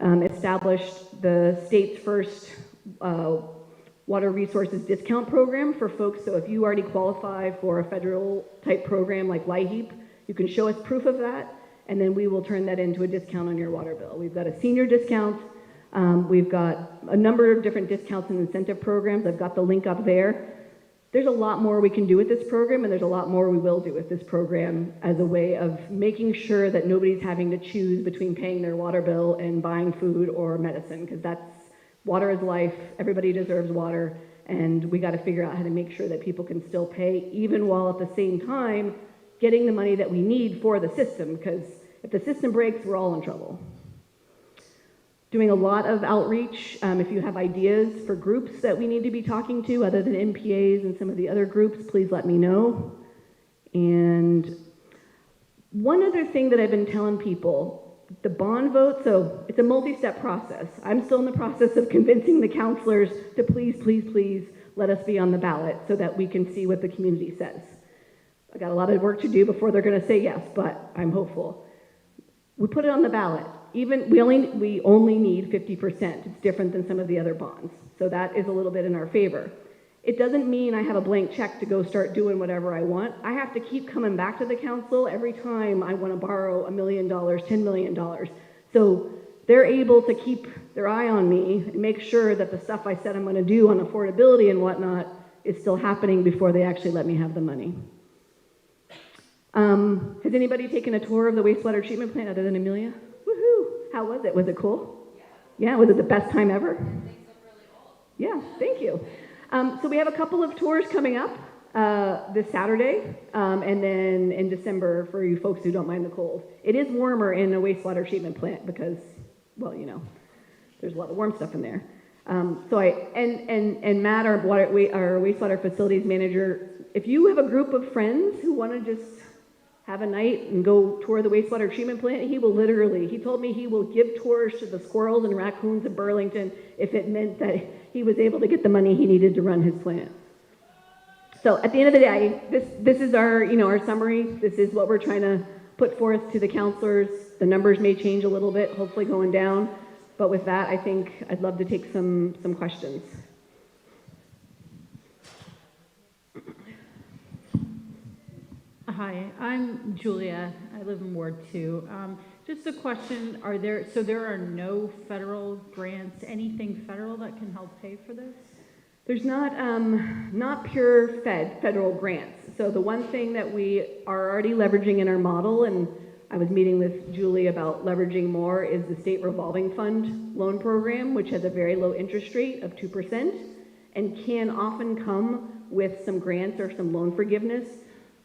Speaker 7: established the state's first water resources discount program for folks. So if you already qualify for a federal type program like LIHEAP, you can show us proof of that, and then we will turn that into a discount on your water bill. We've got a senior discount. We've got a number of different discounts and incentive programs. I've got the link up there. there's a lot more we can do with this program, and there's a lot more we will do with this program as a way of making sure that nobody's having to choose between paying their water bill and buying food or medicine, because water is life, everybody deserves water, and we got to figure out how to make sure that people can still pay, even while at the same time getting the money that we need for the system, because if the system breaks, we're all in trouble. Doing a lot of outreach. If you have ideas for groups that we need to be talking to other than NPAs and some of the other groups, please let me know. And one other thing that I've been telling people, the bond vote, so it's a multi-step process. I'm still in the process of convincing the counselors to please, please, please let us be on the ballot so that we can see what the community says. I got a lot of work to do before they're going to say yes, but I'm hopeful. We put it on the ballot. We only need 50%. It's different than some of the other bonds. So that is a little bit in our favor. It doesn't mean I have a blank check to go start doing whatever I want. I have to keep coming back to the council every time I want to borrow $1 million, $10 million. So they're able to keep their eye on me and make sure that the stuff I said I'm going to do on affordability and whatnot is still happening before they actually let me have the money. Has anybody taken a tour of the wastewater treatment plant other than Amelia? Woohoo! How was it? Was it cool? Yeah, was it the best time ever? Yeah, thank you. So we have a couple of tours coming up this Saturday, and then in December for you folks who don't mind the cold. It is warmer in a wastewater treatment plant because, well, you know, there's a lot of warm stuff in there. And Matt, our wastewater facilities manager, if you have a group of friends who want to just have a night and go tour the wastewater treatment plant, he told me he will give tours to the squirrels and raccoons of Burlington if it meant that he was able to get the money he needed to run his plant. So at the end of the day, this is our summary. This is what we're trying to put forth to the counselors. The numbers may change a little bit, hopefully going down. But with that, I think I'd love to take some questions.
Speaker 8: Hi, I'm Julia. I live in Ward 2. Just a question, there are no federal grants, anything federal that can help pay for this?
Speaker 7: There's not pure federal grants. So the one thing that we are already leveraging in our model, and I was meeting with Julie about leveraging more, is the state revolving fund loan program, which has a very low interest rate of 2% and can often come with some grants or some loan forgiveness,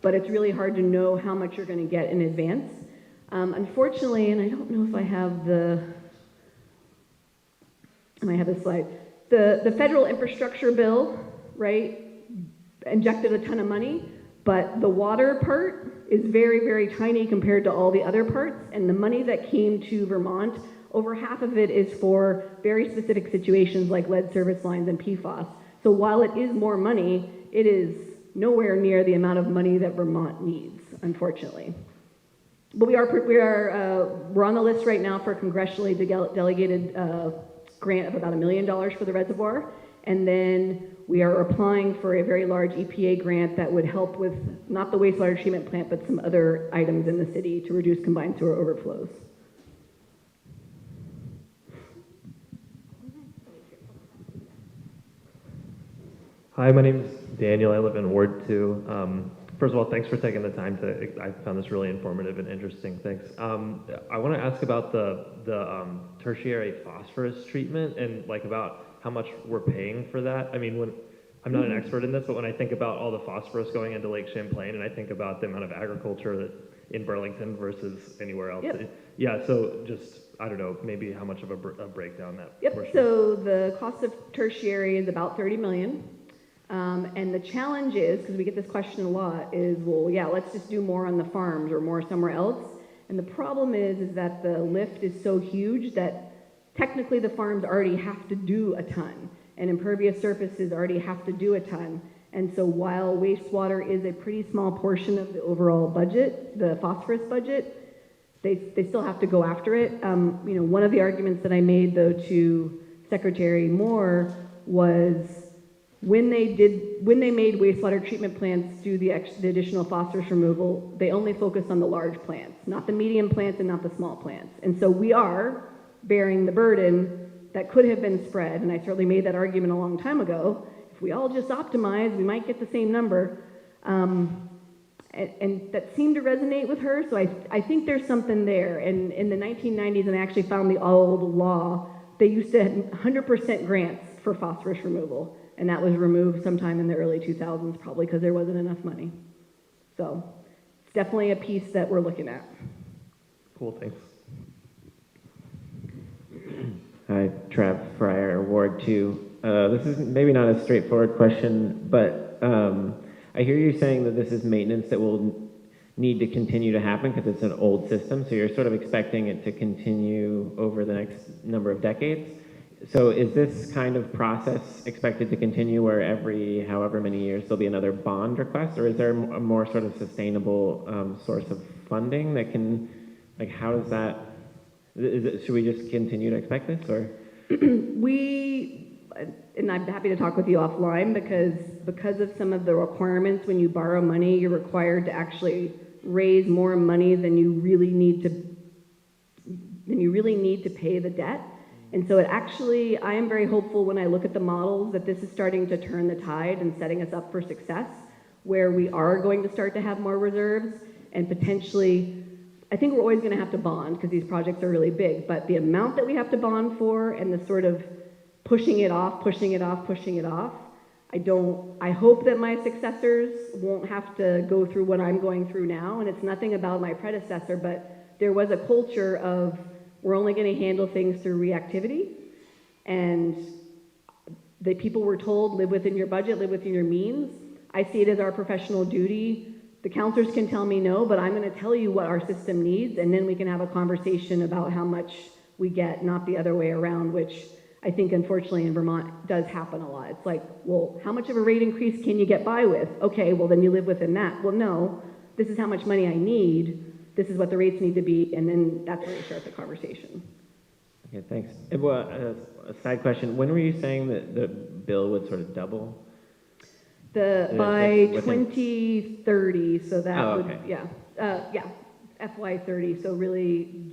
Speaker 7: but it's really hard to know how much you're going to get in advance. Unfortunately, and I don't know if I have the slide, the federal infrastructure bill, right, injected a ton of money, but the water part is very, very tiny compared to all the other parts, and the money that came to Vermont, over half of it is for very specific situations like lead service lines and PFAS. So while it is more money, it is nowhere near the amount of money that Vermont needs, unfortunately. But we're on the list right now for a congressionally delegated grant of about $1 million for the reservoir, and then we are applying for a very large EPA grant that would help with not the wastewater treatment plant, but some other items in the city to reduce combined sewer overflows.
Speaker 9: Hi, my name is Daniel. I live in Ward 2. First of all, thanks for taking the time I found this really informative and interesting. Thanks. I want to ask about the tertiary phosphorus treatment and about how much we're paying for that. I mean, I'm not an expert in this, but when I think about all the phosphorus going into Lake Champlain, and I think about the amount of agriculture in Burlington versus anywhere else.
Speaker 7: Yep.
Speaker 9: Yeah, so just, I don't know, maybe how much of a breakdown that
Speaker 7: Yep,
Speaker 9: portion.
Speaker 7: So the cost of tertiary is about $30 million. And the challenge is, because we get this question a lot, is, well, yeah, let's just do more on the farms or more somewhere else. And the problem is that the lift is so huge that technically the farms already have to do a ton, and impervious surfaces already have to do a ton. And so while wastewater is a pretty small portion of the overall budget, the phosphorus budget, they still have to go after it. One of the arguments that I made, though, to Secretary Moore was, when they made wastewater treatment plants do the additional phosphorus removal, they only focused on the large plants, not the medium plants and not the small plants. And so we are bearing the burden that could have been spread, and I certainly made that argument a long time ago. if we all just optimize, we might get the same number. And that seemed to resonate with her, so I think there's something there. And in the 1990s, and I actually found the old law, they used to have 100% grants for phosphorus removal, and that was removed sometime in the early 2000s, probably because there wasn't enough money. So it's definitely a piece that we're looking at.
Speaker 9: Cool, thanks.
Speaker 10: Hi, Trav Fryer, Ward 2. This is maybe not a straightforward question, but I hear you saying that this is maintenance that will need to continue to happen because it's an old system, so you're sort of expecting it to continue over the next number of decades. So is this kind of process expected to continue where every however many years there'll be another bond request, or is there a more sort of sustainable source of funding that can, like, how does that, should we just continue to expect this, or?
Speaker 7: And I'm happy to talk with you offline because of some of the requirements when you borrow money, you're required to actually raise more money than you really need to pay the debt. And so I am very hopeful when I look at the models that this is starting to turn the tide and setting us up for success, where we are going to start to have more reserves and potentially, I think we're always going to have to bond because these projects are really big, but the amount that we have to bond for and the sort of pushing it off, I hope that my successors won't have to go through what I'm going through now, and it's nothing about my predecessor, but there was a culture of we're only going to handle things through reactivity, and the people were told, live within your budget, live within your means. I see it as our professional duty. The counselors can tell me no, but I'm going to tell you what our system needs, and then we can have a conversation about how much we get, not the other way around, which I think unfortunately in Vermont does happen a lot. It's like, well, how much of a rate increase can you get by with? Okay, well then you live within that. Well, no, this is how much money I need. This is what the rates need to be, and then that's where we start the conversation.
Speaker 10: Okay, thanks. Well, a side question. When were you saying that the bill would sort of double?
Speaker 7: By 2030, so that
Speaker 10: okay.
Speaker 7: would, FY 30, so really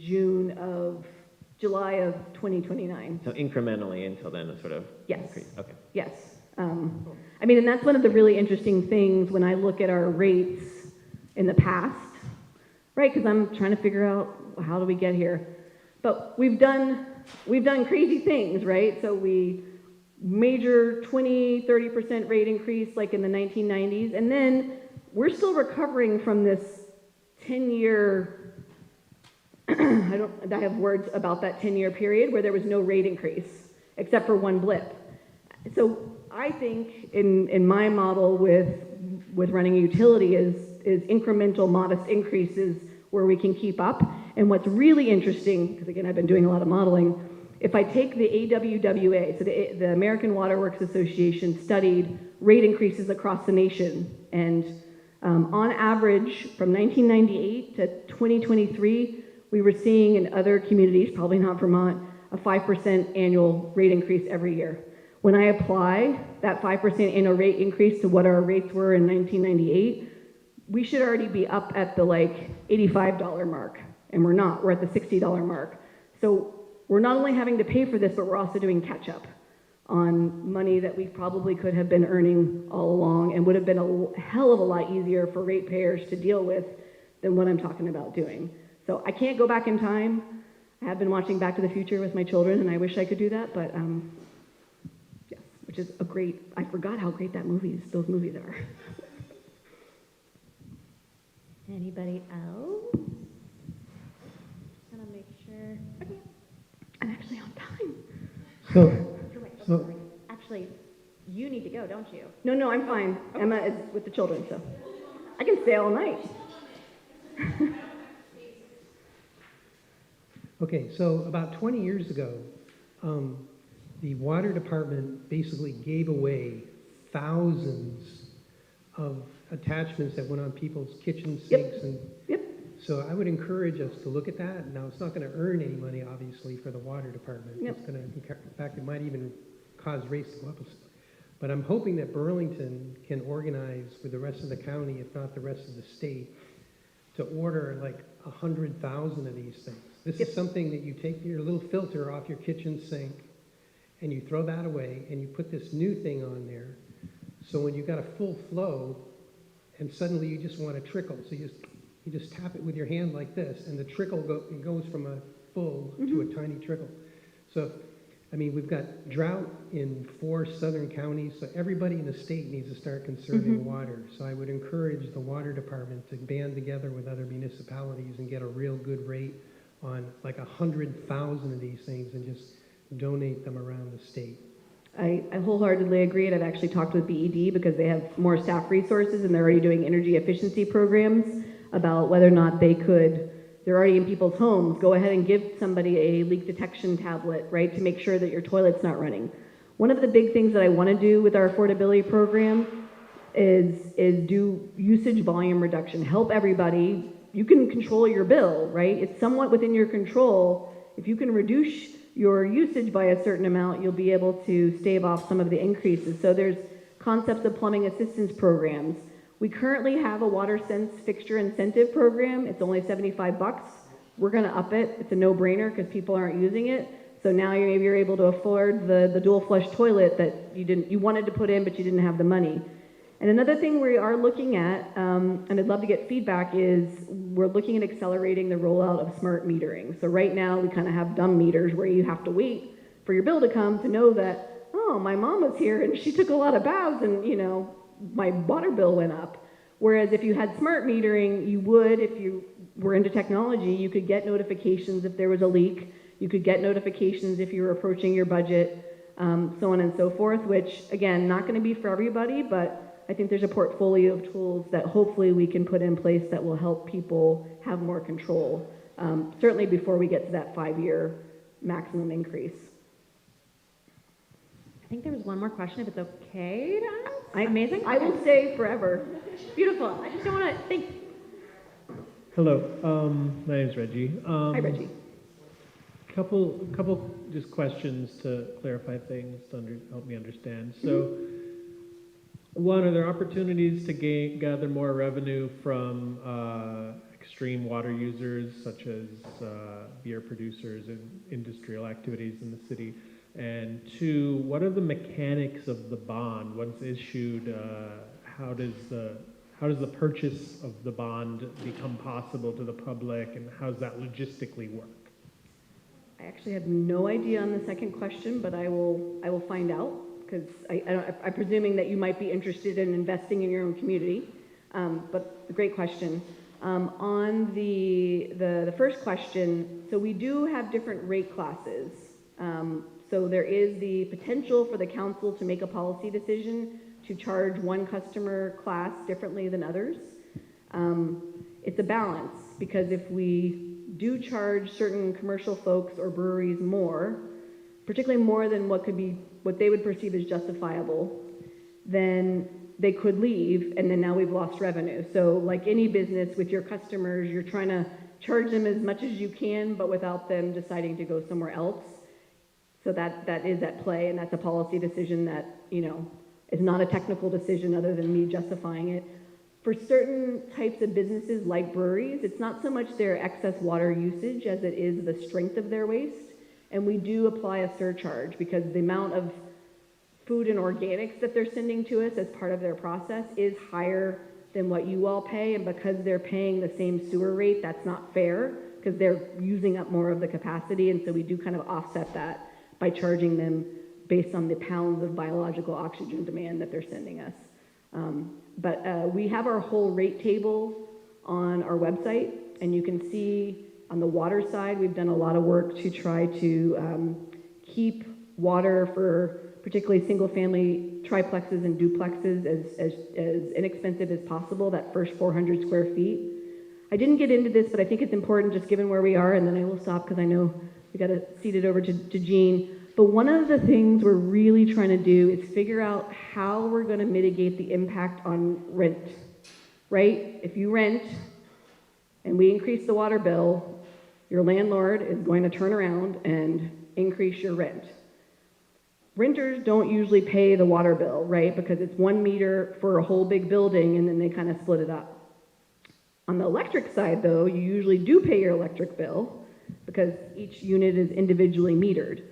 Speaker 7: July of 2029.
Speaker 10: So incrementally until then, a sort of
Speaker 7: Yes.
Speaker 10: increase. Okay.
Speaker 7: Yes. I mean, and that's one of the really interesting things when I look at our rates in the past, right? Because I'm trying to figure out how do we get here. But we've done crazy things, right? So we major 20-30% rate increase like in the 1990s, and then we're still recovering from this 10-year I have words about that 10-year period where there was no rate increase except for one blip. So I think in my model with running a utility is incremental modest increases where we can keep up. And what's really interesting, because again I've been doing a lot of modeling, if I take the AWWA, so the American Water Works Association studied rate increases across the nation, and on average from 1998 to 2023, we were seeing in other communities, probably not Vermont, a 5% annual rate increase every year. When I apply that 5% annual rate increase to what our rates were in 1998, we should already be up at the $85 mark, and we're not. We're at the $60 mark. So we're not only having to pay for this, but we're also doing catch up on money that we probably could have been earning all along and would have been a hell of a lot easier for ratepayers to deal with than what I'm talking about doing. So I can't go back in time. I have been watching Back to the Future with my children, and I wish I could do that, but yes, which is I forgot how great those movies are.
Speaker 1: Anybody else? Just gonna make sure. Okay.
Speaker 7: I'm actually on time.
Speaker 1: So actually, you need to go, don't you?
Speaker 7: No, I'm fine. Okay. Emma is with the children, so I can stay all night.
Speaker 11: Okay, so about 20 years ago, the water department basically gave away thousands of attachments that went on people's kitchen sinks.
Speaker 7: Yep.
Speaker 11: So I would encourage us to look at that. Now, it's not going to earn any money, obviously, for the water department.
Speaker 7: Yep.
Speaker 11: It's going to, in fact, it might even cause rates to go up. But I'm hoping that Burlington can organize with the rest of the county, if not the rest of the state, to order 100,000 of these things. This is something that you take your little filter off your kitchen sink and you throw that away and you put this new thing on there So when you've got a full flow, and suddenly you just want a trickle, so you just tap it with your hand like this, and the trickle goes from a full to a tiny trickle. So, I mean, we've got drought in 4 southern counties, so everybody in the state needs to start conserving water. So I would encourage the water department to band together with other municipalities and get a real good rate on like 100,000 of these things and just donate them around the state.
Speaker 7: I wholeheartedly agree, and I've actually talked with BED because they have more staff resources and they're already doing energy efficiency programs about whether or not they're already in people's homes, go ahead and give somebody a leak detection tablet, right, to make sure that your toilet's not running. One of the big things that I want to do with our affordability program is do usage volume reduction, help everybody. You can control your bill, right? It's somewhat within your control. If you can reduce your usage by a certain amount, you'll be able to stave off some of the increases. So there's concepts of plumbing assistance programs. We currently have a WaterSense fixture incentive program. It's only $75. We're gonna up it. It's a no-brainer because people aren't using it. So now maybe you're able to afford the dual flush toilet that you wanted to put in, but you didn't have the money. And another thing we are looking at, and I'd love to get feedback, is we're looking at accelerating the rollout of smart metering. So right now we kind of have dumb meters where you have to wait for your bill to come to know that, oh, my mom was here and she took a lot of baths and, you know, my water bill went up. Whereas if you had smart metering, you would, if you were into technology, you could get notifications if there was a leak. You could get notifications if you were approaching your budget, so on and so forth, which, again, not going to be for everybody, but I think there's a portfolio of tools that hopefully we can put in place that will help people have more control, certainly before we get to that 5-year maximum increase.
Speaker 1: I think there was one more question, if it's okay to ask. Amazing.
Speaker 7: I will stay forever.
Speaker 1: Beautiful. I just don't want to think.
Speaker 12: Hello, my name's Reggie.
Speaker 7: Hi, Reggie.
Speaker 12: Couple just questions to clarify things to help me understand. So, one, are there opportunities to gather more revenue from extreme water users, such as beer producers and industrial activities in the city? And 2, what are the mechanics of the bond once issued? How does the purchase of the bond become possible to the public, and how does that logistically work?
Speaker 7: I actually have no idea on the second question, but I will find out, because I'm presuming that you might be interested in investing in your own community. But a great question. On the first question, so we do have different rate classes. So there is the potential for the council to make a policy decision to charge one customer class differently than others. It's a balance, because if we do charge certain commercial folks or breweries more, particularly more than what they would perceive as justifiable, then they could leave, and then now we've lost revenue. So like any business with your customers, you're trying to charge them as much as you can, but without them deciding to go somewhere else. So that is at play, and that's a policy decision that, you know, is not a technical decision other than me justifying it. For certain types of businesses like breweries, it's not so much their excess water usage as it is the strength of their waste. And we do apply a surcharge because the amount of food and organics that they're sending to us as part of their process is higher than what you all pay. And because they're paying the same sewer rate, that's not fair because they're using up more of the capacity. And so we do kind of offset that by charging them based on the pounds of biological oxygen demand that they're sending us. But we have our whole rate table on our website, and you can see on the water side, we've done a lot of work to try to keep water for particularly single-family triplexes and duplexes as inexpensive as possible, that first 400 square feet. I didn't get into this, but I think it's important just given where we are, and then I will stop because I know we got to cede it over to Jean. But one of the things we're really trying to do is figure out how we're going to mitigate the impact on rent, right? If you rent and we increase the water bill, your landlord is going to turn around and increase your rent. Renters don't usually pay the water bill, right? Because it's 1 meter for a whole big building and then they kind of split it up. On the electric side, though, you usually do pay your electric bill because each unit is individually metered.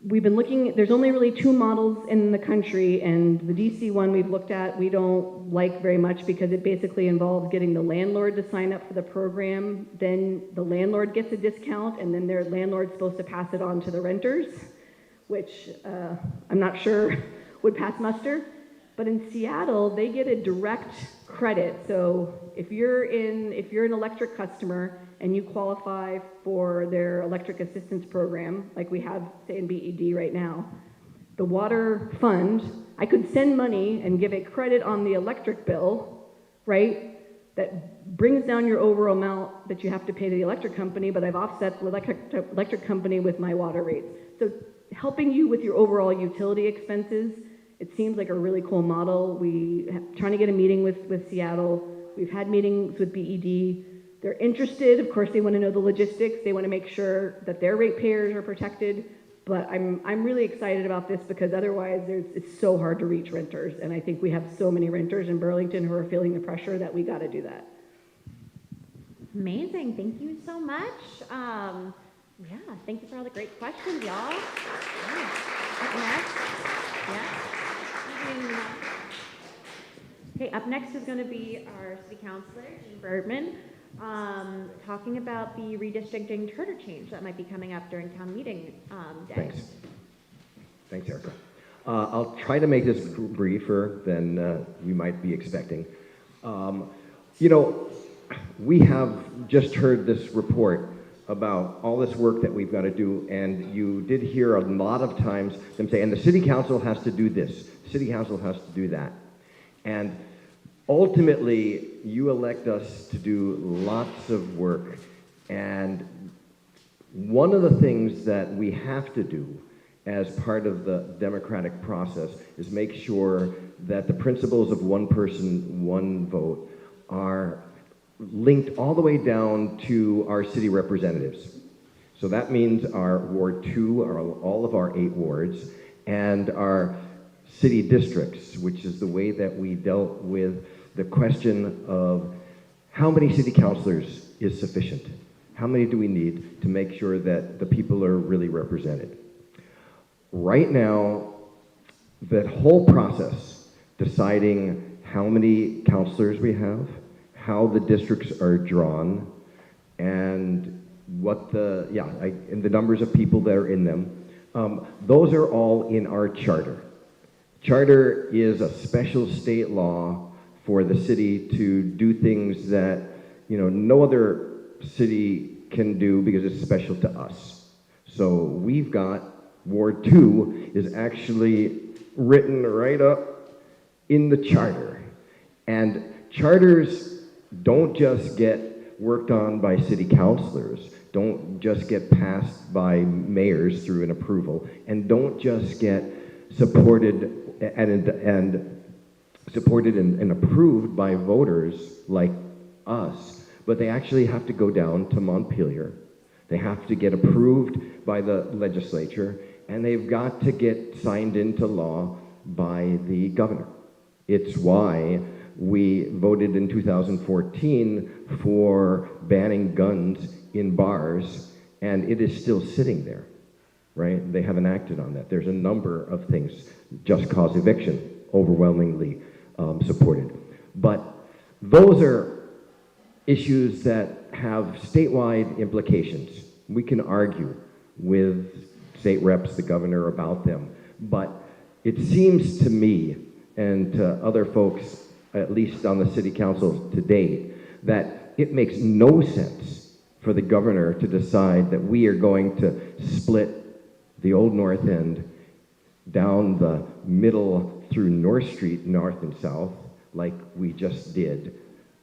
Speaker 7: we've been looking, there's only really 2 models in the country, and the DC one we've looked at, we don't like very much because it basically involves getting the landlord to sign up for the program, then the landlord gets a discount, and then their landlord's supposed to pass it on to the renters, which I'm not sure would pass muster. But in Seattle, they get a direct credit. So if you're an electric customer and you qualify for their electric assistance program, like we have, say, in BED right now, the water fund, I could send money and give a credit on the electric bill, right? That brings down your overall amount that you have to pay to the electric company, but I've offset the electric company with my water rates. So helping you with your overall utility expenses. It seems like a really cool model. Trying to get a meeting with Seattle. We've had meetings with BED. They're interested. Of course, they want to know the logistics. They want to make sure that their ratepayers are protected. But I'm really excited about this because otherwise it's so hard to reach renters. And I think we have so many renters in Burlington who are feeling the pressure that we got to do that.
Speaker 1: Amazing. Thank you so much. Yeah, thank you for all the great questions, y'all. Yeah. Up next. Yeah. Okay, up next is going to be our city councilor, Jean Bergman, talking about the redistricting charter change that might be coming up during town meeting day.
Speaker 13: Thanks, Erica. I'll try to make this briefer than you might be expecting. You know, we have just heard this report about all this work that we've got to do, and you did hear a lot of times them say, and the city council has to do this, city council has to do that. And ultimately, you elect us to do lots of work, and one of the things that we have to do as part of the democratic process is make sure that the principles of one person, one vote are linked all the way down to our city representatives. So that means our Ward 2, all of our 8 wards, and our city districts, which is the way that we dealt with the question of how many city councilors is sufficient? How many do we need to make sure that the people are really represented? Right now, that whole process, deciding how many councilors we have, how the districts are drawn, and what and the numbers of people that are in them. Those are all in our charter. Charter is a special state law for the city to do things that, you know, no other city can do because it's special to us. So we've got Ward 2 is actually written right up in the charter. And charters don't just get worked on by city councilors, don't just get passed by mayors through an approval, and don't just get supported and approved by voters like us, but they actually have to go down to Montpelier. They have to get approved by the legislature, and they've got to get signed into law by the governor. It's why we voted in 2014 for banning guns in bars, and it is still sitting there, right? They haven't acted on that. There's a number of things. Just cause eviction, overwhelmingly supported. But those are issues that have statewide implications. We can argue with state reps, the governor, about them, but it seems to me and to other folks, at least on the city council to date, that it makes no sense for the governor to decide that we are going to split the old North End down the middle through North Street, north and south, like we just did,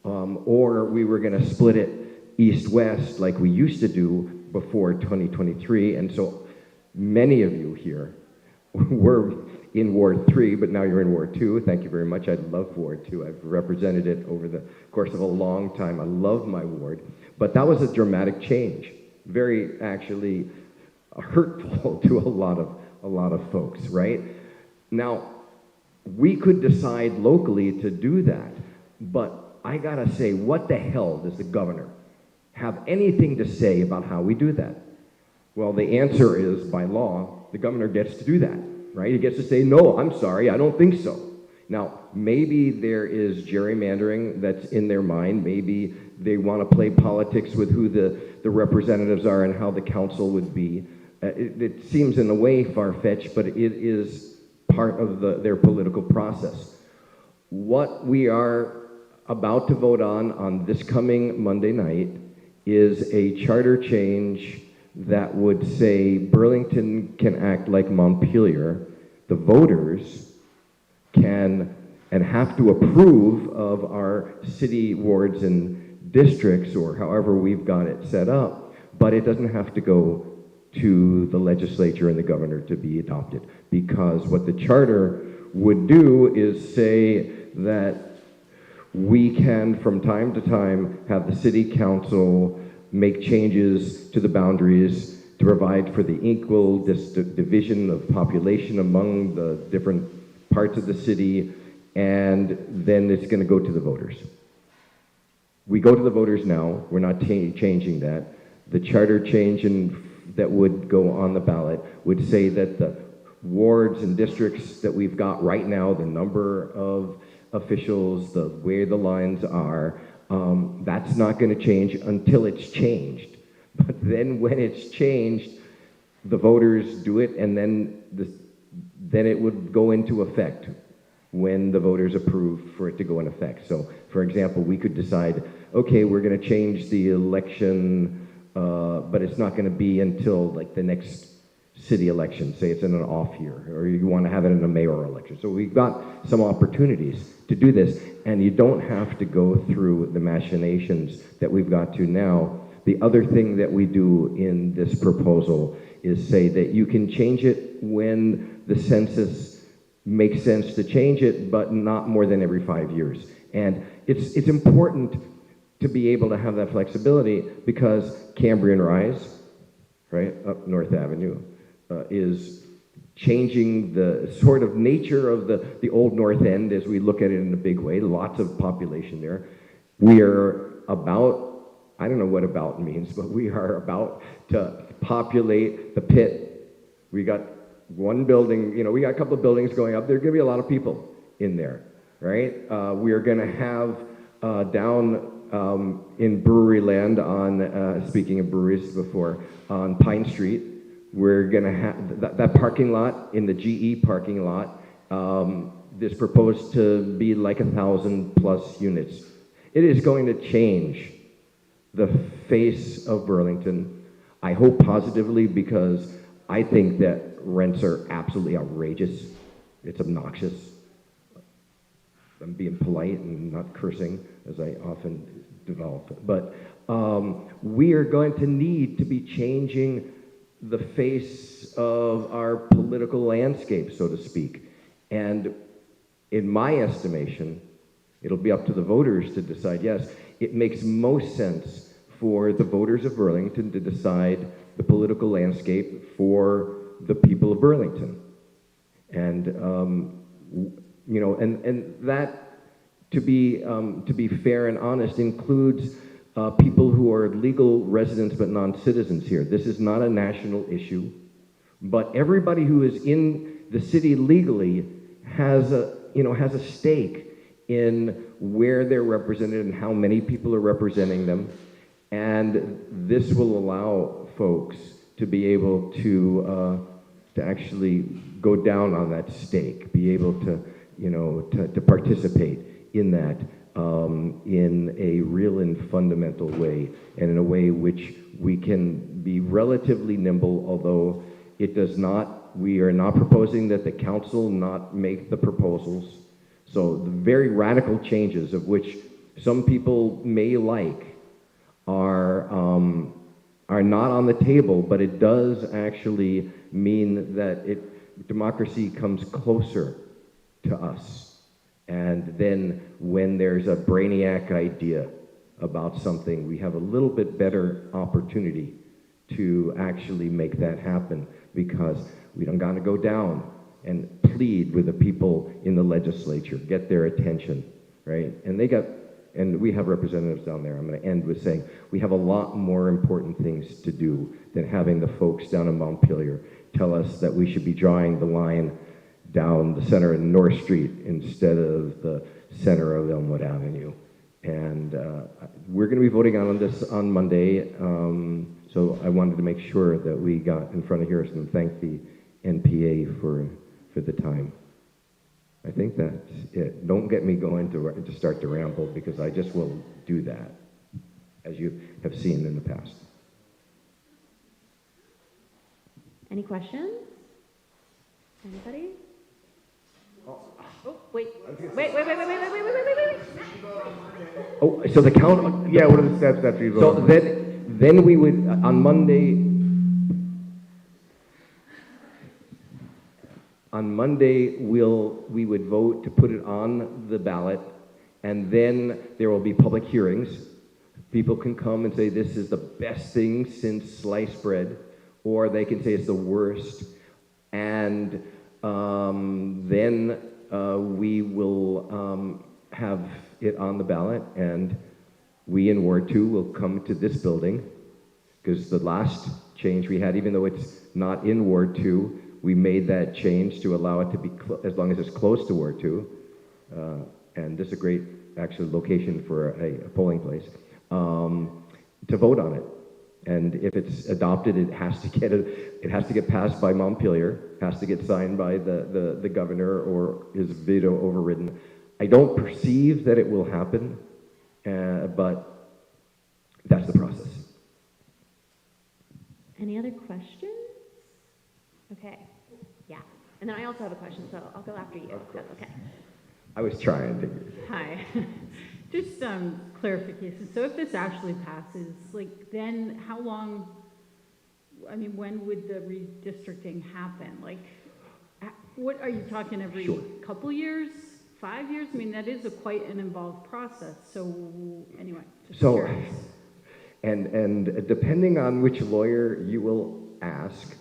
Speaker 13: or we were going to split it east-west like we used to do before 2023. And so many of you here were in Ward 3, but now you're in Ward 2. Thank you very much. I love Ward 2. I've represented it over the course of a long time. I love my ward. But that was a dramatic change. Very, actually, hurtful to a lot of folks, right? Now, we could decide locally to do that, but I gotta say, what the hell does the governor have anything to say about how we do that? Well, the answer is, by law, the governor gets to do that, right? He gets to say, no, I'm sorry, I don't think so. Now, maybe there is gerrymandering that's in their mind. Maybe they want to play politics with who the representatives are and how the council would be. It seems in a way far-fetched, but it is part of their political process. What we are about to vote on this coming Monday night is a charter change that would say Burlington can act like Montpelier. The voters can and have to approve of our city wards and districts, or however we've got it set up, but it doesn't have to go to the legislature and the governor to be adopted, because what the charter would do is say that we can, from time to time, have the city council make changes to the boundaries to provide for the equal division of population among the different parts of the city, and then it's going to go to the voters. We go to the voters now. We're not changing that. The charter change that would go on the ballot would say that the wards and districts that we've got right now, the number of officials, where the lines are, that's not going to change until it's changed. But then when it's changed, the voters do it, and then it would go into effect when the voters approve for it to go in effect. So, for example, we could decide, okay, we're going to change the election, but it's not going to be until like the next city election. Say it's in an off year, or you want to have it in a mayoral election. So we've got some opportunities to do this, and you don't have to go through the machinations that we've got to now. The other thing that we do in this proposal is say that you can change it when the census makes sense to change it, but not more than every 5 years. And it's important to be able to have that flexibility, because Cambrian Rise, right, up North Avenue, is changing the sort of nature of the old North End as we look at it in a big way. Lots of population there. We are about, I don't know what about means, but we are about to populate the pit. We got one building, we got a couple of buildings going up. There are going to be a lot of people in there, right? We are going to have down in Brewery Land on, speaking of breweries before, on Pine Street, we're going to have that parking lot in the GE parking lot. Is proposed to be like 1,000+ units. It is going to change the face of Burlington. I hope positively, because I think that rents are absolutely outrageous. It's obnoxious. I'm being polite and not cursing, as I often develop. But we are going to need to be changing the face of our political landscape, so to speak. And in my estimation, it'll be up to the voters to decide. Yes, it makes most sense for the voters of Burlington to decide the political landscape for the people of Burlington. And and that, to be fair and honest, includes people who are legal residents but non-citizens here. This is not a national issue, but everybody who is in the city legally has a stake in where they're represented and how many people are representing them. And this will allow folks to be able to actually go down on that stake, be able to participate in that in a real and fundamental way, and in a way which we can be relatively nimble, although it does not, we are not proposing that the council not make the proposals. So the very radical changes, of which some people may like, are not on the table, but it does actually mean that democracy comes closer to us. And then when there's a brainiac idea about something, we have a little bit better opportunity to actually make that happen, because we don't got to go down and plead with the people in the legislature, get their attention, right? And they got and we have representatives down there. I'm going to end with saying we have a lot more important things to do than having the folks down in Montpelier tell us that we should be drawing the line down the center of North Street instead of the center of Elmwood Avenue. And we're going to be voting on this on Monday, so I wanted to make sure that we got in front of here and thank the NPA for the time. I think that's it. Don't get me going to start to ramble, because I just will do that, as you have seen in the past.
Speaker 1: Any questions? Anybody? Oh, wait. Wait.
Speaker 13: Oh, so the count?
Speaker 14: Yeah, what are the steps after you vote?
Speaker 13: So then we would, on Monday, we would vote to put it on the ballot, and then there will be public hearings. People can come and say this is the best thing since sliced bread, or they can say it's the worst, and then we will have it on the ballot, and we in Ward 2 will come to this building, because the last change we had, even though it's not in Ward 2, we made that change to allow it to be, as long as it's close to Ward 2, and this is a great, actually, location for a polling place, to vote on it. And if it's adopted, it has to get passed by Montpelier, has to get signed by the governor, or his veto overridden. I don't perceive that it will happen, but that's the process.
Speaker 1: Any other questions? Okay, yeah. And then I also have a question, so I'll go after you. That's okay.
Speaker 13: I was trying to.
Speaker 8: Hi. Just clarification. So if this actually passes, like, then how long, I mean, when would the redistricting happen? Like, what are you talking, every couple years, 5 years? I mean, that is quite an involved process. So anyway, just curious.
Speaker 13: And depending on which lawyer you will ask,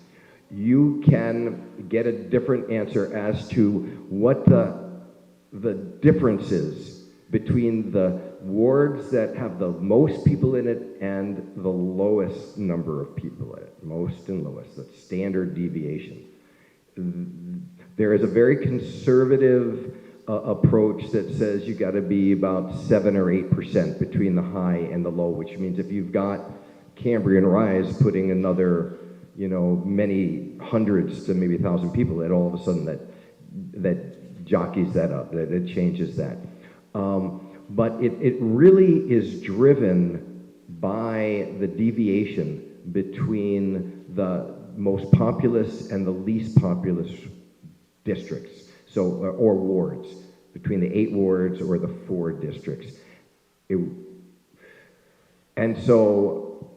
Speaker 13: you can get a different answer as to what the difference is between the wards that have the most people in it and the lowest number of people in it, most and lowest, that's standard deviation. There is a very conservative approach that says you got to be about 7 or 8% between the high and the low, which means if you've got Cambria and Rise putting another, many hundreds to maybe 1,000 people, that all of a sudden that jockeys that up, that it changes that. But it really is driven by the deviation between the most populous and the least populous districts, or wards, between the 8 wards or the 4 districts. And so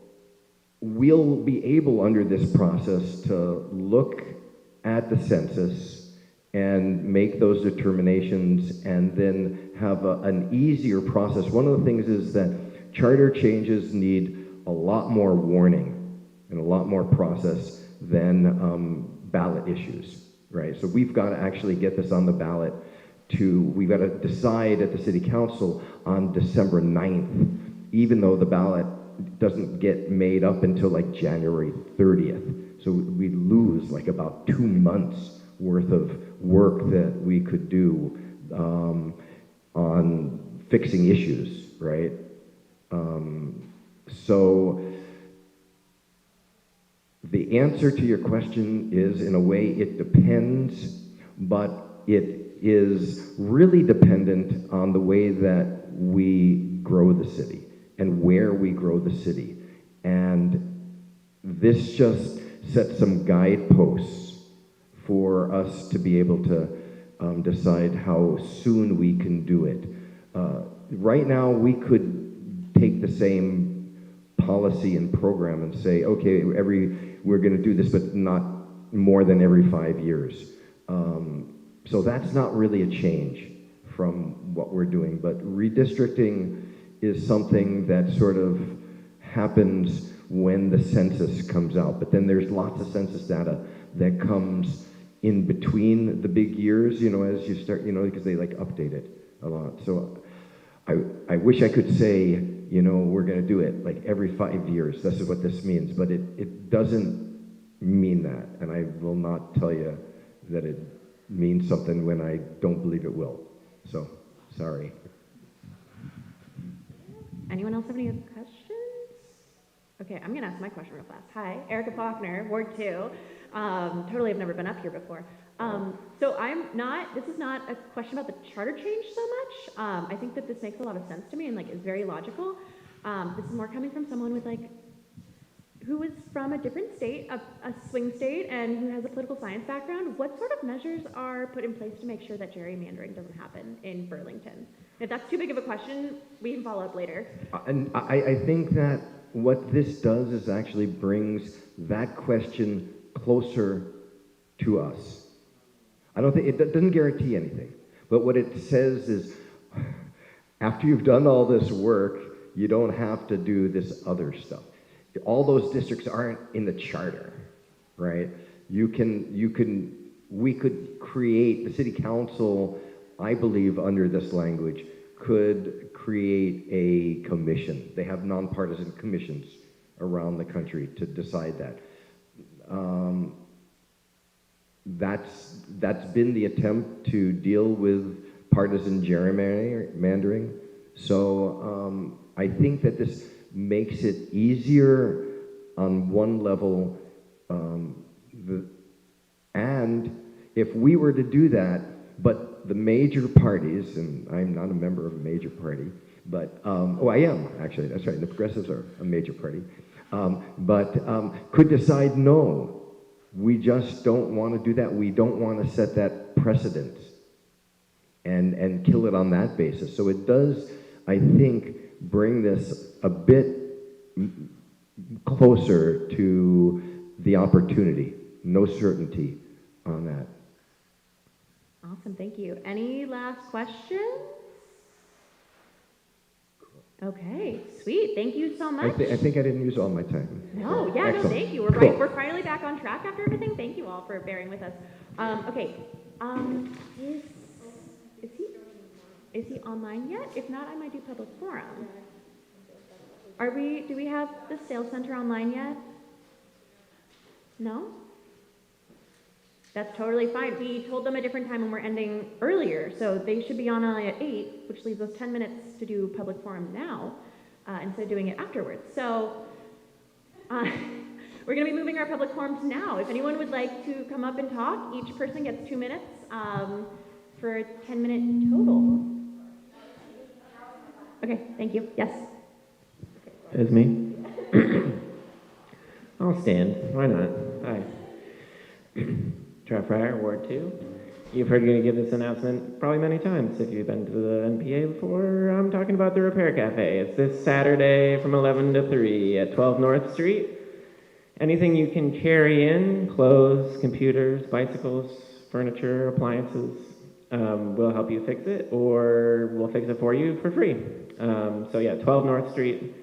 Speaker 13: we'll be able, under this process, to look at the census and make those determinations, and then have an easier process. One of the things is that charter changes need a lot more warning and a lot more process than ballot issues, right? So we've got to actually get this on the ballot we've got to decide at the city council on December 9th, even though the ballot doesn't get made up until like January 30th. So we lose like about 2 months worth of work that we could do on fixing issues, right? So the answer to your question is, in a way, it depends, but it is really dependent on the way that we grow the city and where we grow the city. And this just sets some guideposts for us to be able to decide how soon we can do it. Right now, we could take the same policy and program and say, okay, we're going to do this, but not more than every 5 years. So that's not really a change from what we're doing, but redistricting is something that sort of happens when the census comes out. But then there's lots of census data that comes in between the big years, as you start, because they like update it a lot. So I wish I could say, you know, we're going to do it like every 5 years. This is what this means, but it doesn't mean that. And I will not tell you that it means something when I don't believe it will. So, sorry.
Speaker 1: Anyone else have any questions? Okay, I'm gonna ask my question real fast. Hi, Erica Faulkner, Ward 2. Totally have never been up here before. So this is not a question about the charter change so much. I think that this makes a lot of sense to me and like is very logical. This is more coming from someone with like, who is from a different state, a swing state, and who has a political science background. What sort of measures are put in place to make sure that gerrymandering doesn't happen in Burlington? If that's too big of a question, we can follow up later.
Speaker 13: And I think that what this does is actually brings that question closer to us. I don't think, it doesn't guarantee anything, but what it says is, after you've done all this work, you don't have to do this other stuff. All those districts aren't in the charter, right? We could create, the city council, I believe under this language, could create a commission. They have nonpartisan commissions around the country to decide that. That's been the attempt to deal with partisan gerrymandering. So I think that this makes it easier on one level, and if we were to do that, but the major parties, and I'm not a member of a major party, but, oh, I am, actually, that's right, the progressives are a major party, could decide, no, we just don't want to do that, we don't want to set that precedent, and kill it on that basis. So it does, I think, bring this a bit closer to the opportunity. No certainty on that.
Speaker 1: Awesome, thank you. Any last questions? Okay, sweet. Thank you so much.
Speaker 13: I think I didn't use all my time.
Speaker 1: No, yeah,
Speaker 13: Excellent.
Speaker 1: no, thank you. We're
Speaker 13: Cool.
Speaker 1: right. We're finally back on track after everything. Thank you all for bearing with us. Okay, is he online yet? If not, I might do public forum. Do we have the sales center online yet? No? That's totally fine. We told them a different time when we're ending earlier, so they should be on at 8, which leaves us 10 minutes to do public forum now, instead of doing it afterwards. So we're gonna be moving our public forum to now. If anyone would like to come up and talk, each person gets 2 minutes for a 10-minute total. Okay, thank you. Yes.
Speaker 10: It's me. I'll stand. Why not? Hi. Trev Fryer, Ward 2. You've heard me give this announcement probably many times. If you've been to the NPA before, I'm talking about the Repair Cafe. It's this Saturday from 11 to 3 at 12 North Street. Anything you can carry in, clothes, computers, bicycles, furniture, appliances, we'll help you fix it, or we'll fix it for you for free. So yeah, 12 North Street,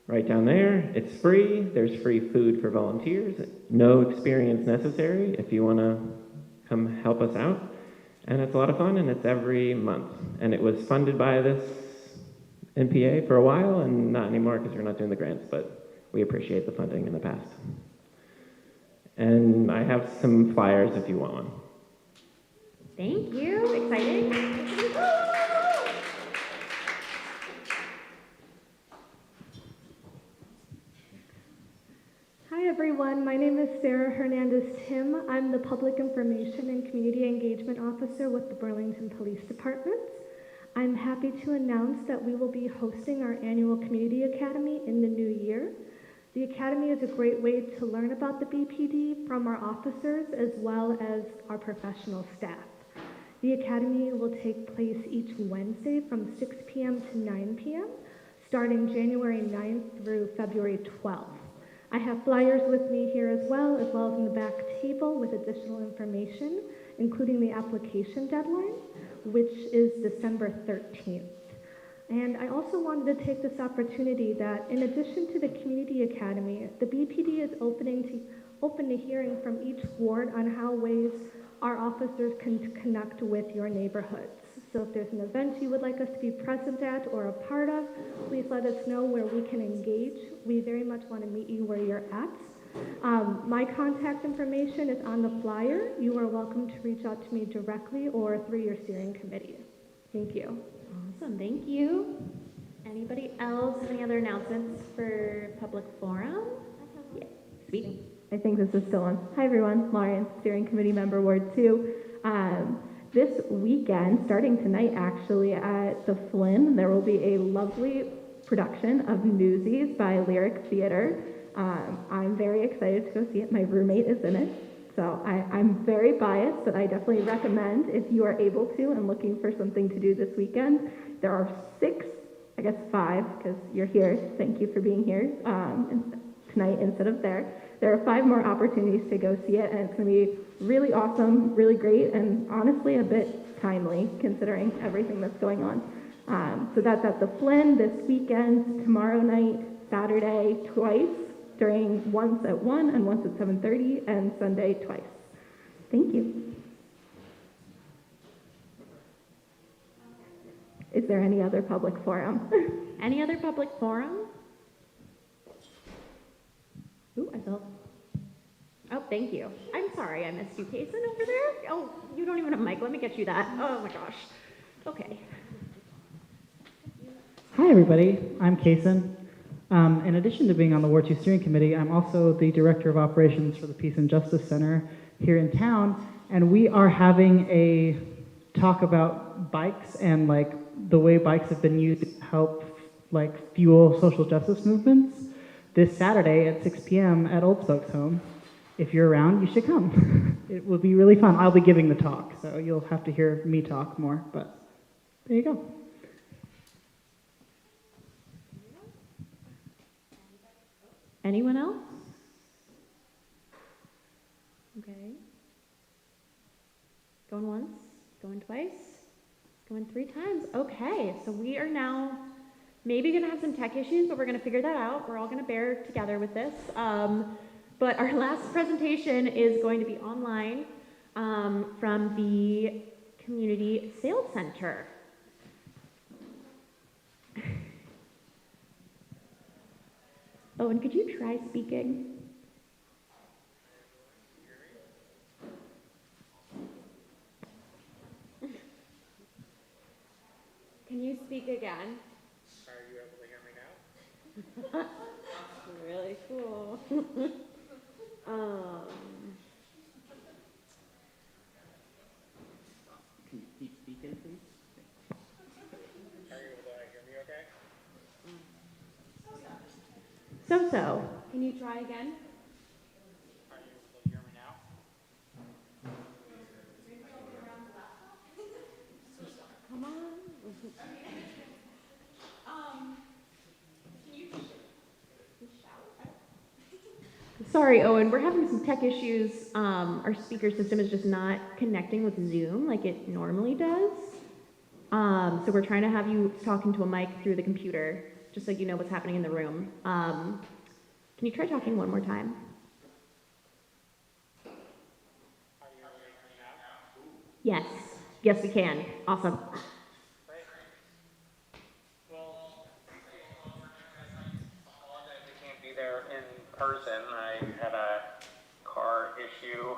Speaker 10: right down there. It's free. There's free food for volunteers. No experience necessary if you want to come help us out. And it's a lot of fun, and it's every month. And it was funded by this NPA for a while, and not anymore because we're not doing the grants, but we appreciate the funding in the past. And I have some flyers if you want one.
Speaker 1: Thank you. Exciting.
Speaker 14: Hi everyone, my name is Sarah Hernandez-Tim. I'm the Public Information and Community Engagement Officer with the Burlington Police Department. I'm happy to announce that we will be hosting our annual Community Academy in the new year. The Academy is a great way to learn about the BPD from our officers as well as our professional staff. The Academy will take place each Wednesday from 6 p.m. to 9 p.m., starting January 9th through February 12th. I have flyers with me here as well as in the back table with additional information, including the application deadline, which is December 13th. And I also wanted to take this opportunity that in addition to the Community Academy, the BPD is open to hearing from each ward on how ways our officers can connect with your neighborhoods. So if there's an event you would like us to be present at or a part of, please let us know where we can engage. We very much want to meet you where you're at. My contact information is on the flyer. You are welcome to reach out to me directly or through your steering committee. Thank you.
Speaker 1: Awesome, thank you. Anybody else, any other announcements for public forum? Yeah, sweet.
Speaker 6: I think this is still on. Hi everyone, Lauren, Steering Committee Member Ward 2. This weekend, starting tonight actually, at the Flynn, there will be a lovely production of Newsies by Lyric Theater. I'm very excited to go see it. My roommate is in it, so I'm very biased, but I definitely recommend if you are able to and looking for something to do this weekend. There are 5, because you're here. Thank you for being here tonight instead of there. There are 5 more opportunities to go see it, and it's going to be really awesome, really great, and honestly a bit timely considering everything that's going on. So that's at the Flynn this weekend, tomorrow night, Saturday twice, once at 1 and once at 7:30, and Sunday twice. Thank you. Is there any other public forum?
Speaker 1: Any other public forum? Ooh, I felt. Oh, thank you. I'm sorry, I missed you, Kason, over there. Oh, you don't even have a mic. Let me get you that. Oh my gosh. Okay.
Speaker 15: Hi, everybody. I'm Kason. In addition to being on the Ward 2 Steering Committee, I'm also the Director of Operations for the Peace and Justice Center here in town, and we are having a talk about bikes and the way bikes have been used to help fuel social justice movements this Saturday at 6 p.m. at Old Folks Home. If you're around, you should come. It will be really fun. I'll be giving the talk, so you'll have to hear me talk more, but there you go.
Speaker 1: Anyone else? Okay. Going once, going twice, going 3 times. Okay, so we are now maybe gonna have some tech issues, but we're gonna figure that out. We're all gonna bear together with this. But our last presentation is going to be online from the Community Sales Center. Oh, and could you try speaking? Can you speak again?
Speaker 16: Are you able to hear me now?
Speaker 1: Really cool.
Speaker 16: Can you keep speaking, please? Are you able to hear me okay?
Speaker 1: So, can you try again?
Speaker 16: Are you able to hear me now?
Speaker 1: Come on. Sorry, Owen, we're having some tech issues. Our speaker system is just not connecting with Zoom like it normally does. So we're trying to have you talking to a mic through the computer, just so you know what's happening in the room. Can you try talking one more time? Yes. Yes, we can. Awesome.
Speaker 16: There in person. I had a car issue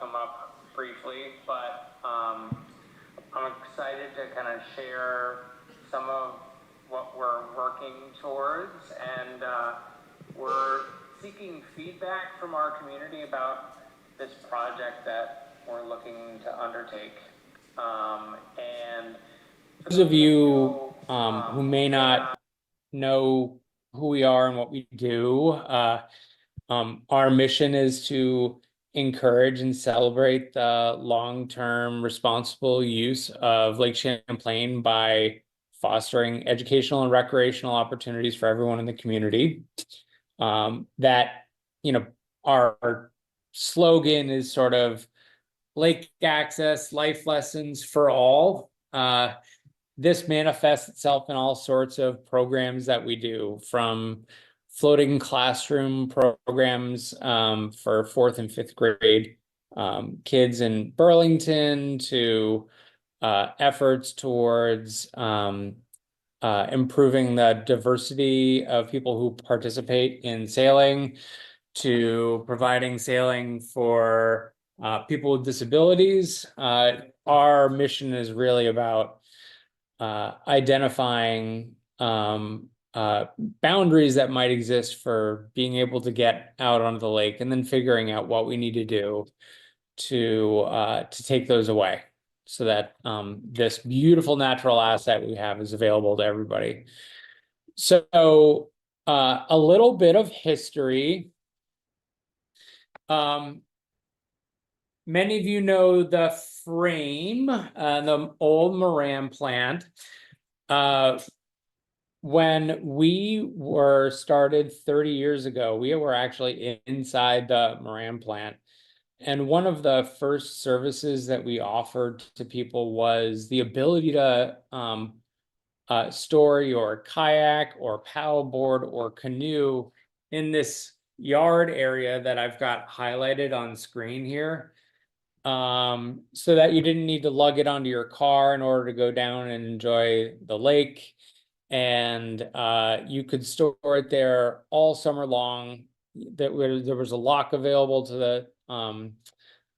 Speaker 16: come up briefly, but I'm excited to kind of share some of what we're working towards, and we're seeking feedback from our community about this project that we're looking to undertake. And for those of you who may not know who we are and what we do. Our mission is to encourage and celebrate the long-term responsible use of Lake Champlain by fostering educational and recreational opportunities for everyone in the community. Our slogan is sort of lake access, life lessons for all. This manifests itself in all sorts of programs that we do, from floating classroom programs for 4th and 5th grade kids in Burlington, to efforts towards improving the diversity of people who participate in sailing, to providing sailing for people with disabilities. Our mission is really about identifying boundaries that might exist for being able to get out onto the lake, and then figuring out what we need to do to take those away, so that this beautiful natural asset we have is available to everybody. So a little bit of history. Many of you know the frame, the old Moran plant. When we were started 30 years ago, we were actually inside the Moran plant. And one of the first services that we offered to people was the ability to store your kayak or paddleboard or canoe in this yard area that I've got highlighted on screen here, so that you didn't need to lug it onto your car in order to go down and enjoy the lake. And you could store it there all summer long. There was a lock available to the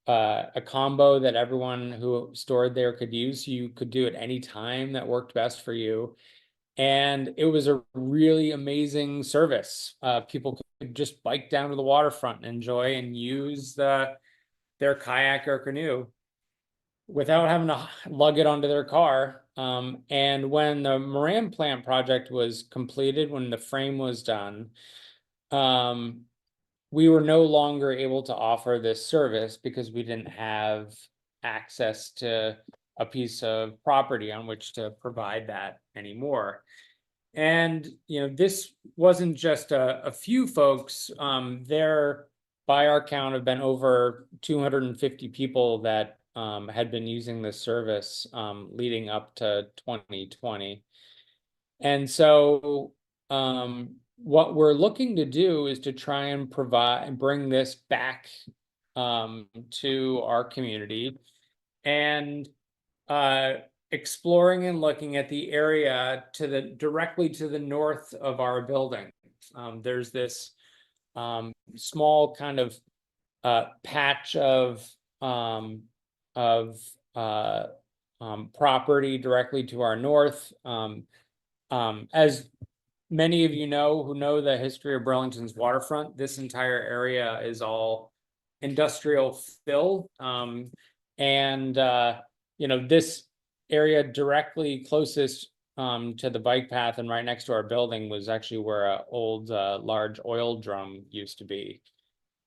Speaker 16: a combo that everyone who stored there could use. You could do it any time that worked best for you. And it was a really amazing service. People could just bike down to the waterfront and enjoy and use their kayak or canoe without having to lug it onto their car. And when the Moran plant project was completed, when the frame was done, we were no longer able to offer this service because we didn't have access to a piece of property on which to provide that anymore. And, you know, this wasn't just a few folks. There, by our count, have been over 250 people that had been using this service leading up to 2020. And so what we're looking to do is to try and bring this back to our community, and exploring and looking at the area directly to the north of our building. There's this small kind of patch of property directly to our north. As many of you know who know the history of Burlington's waterfront, this entire area is all industrial fill. You know, this area directly closest to the bike path and right next to our building was actually where an old large oil drum used to be.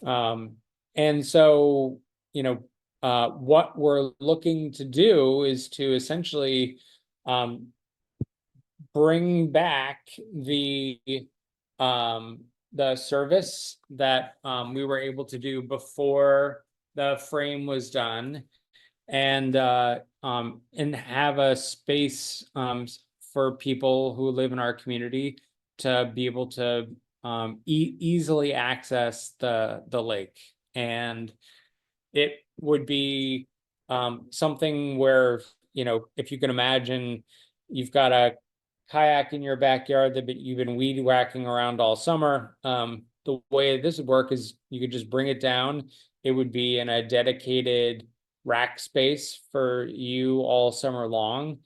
Speaker 16: And so, you know, what we're looking to do is to essentially bring back the service that we were able to do before the frame was done, and have a space for people who live in our community to be able to easily access the lake. And it would be something where, you know, if you can imagine, you've got a kayak in your backyard that you've been weed whacking around all summer. The way this would work is you could just bring it down. It would be in a dedicated rack space for you all summer long.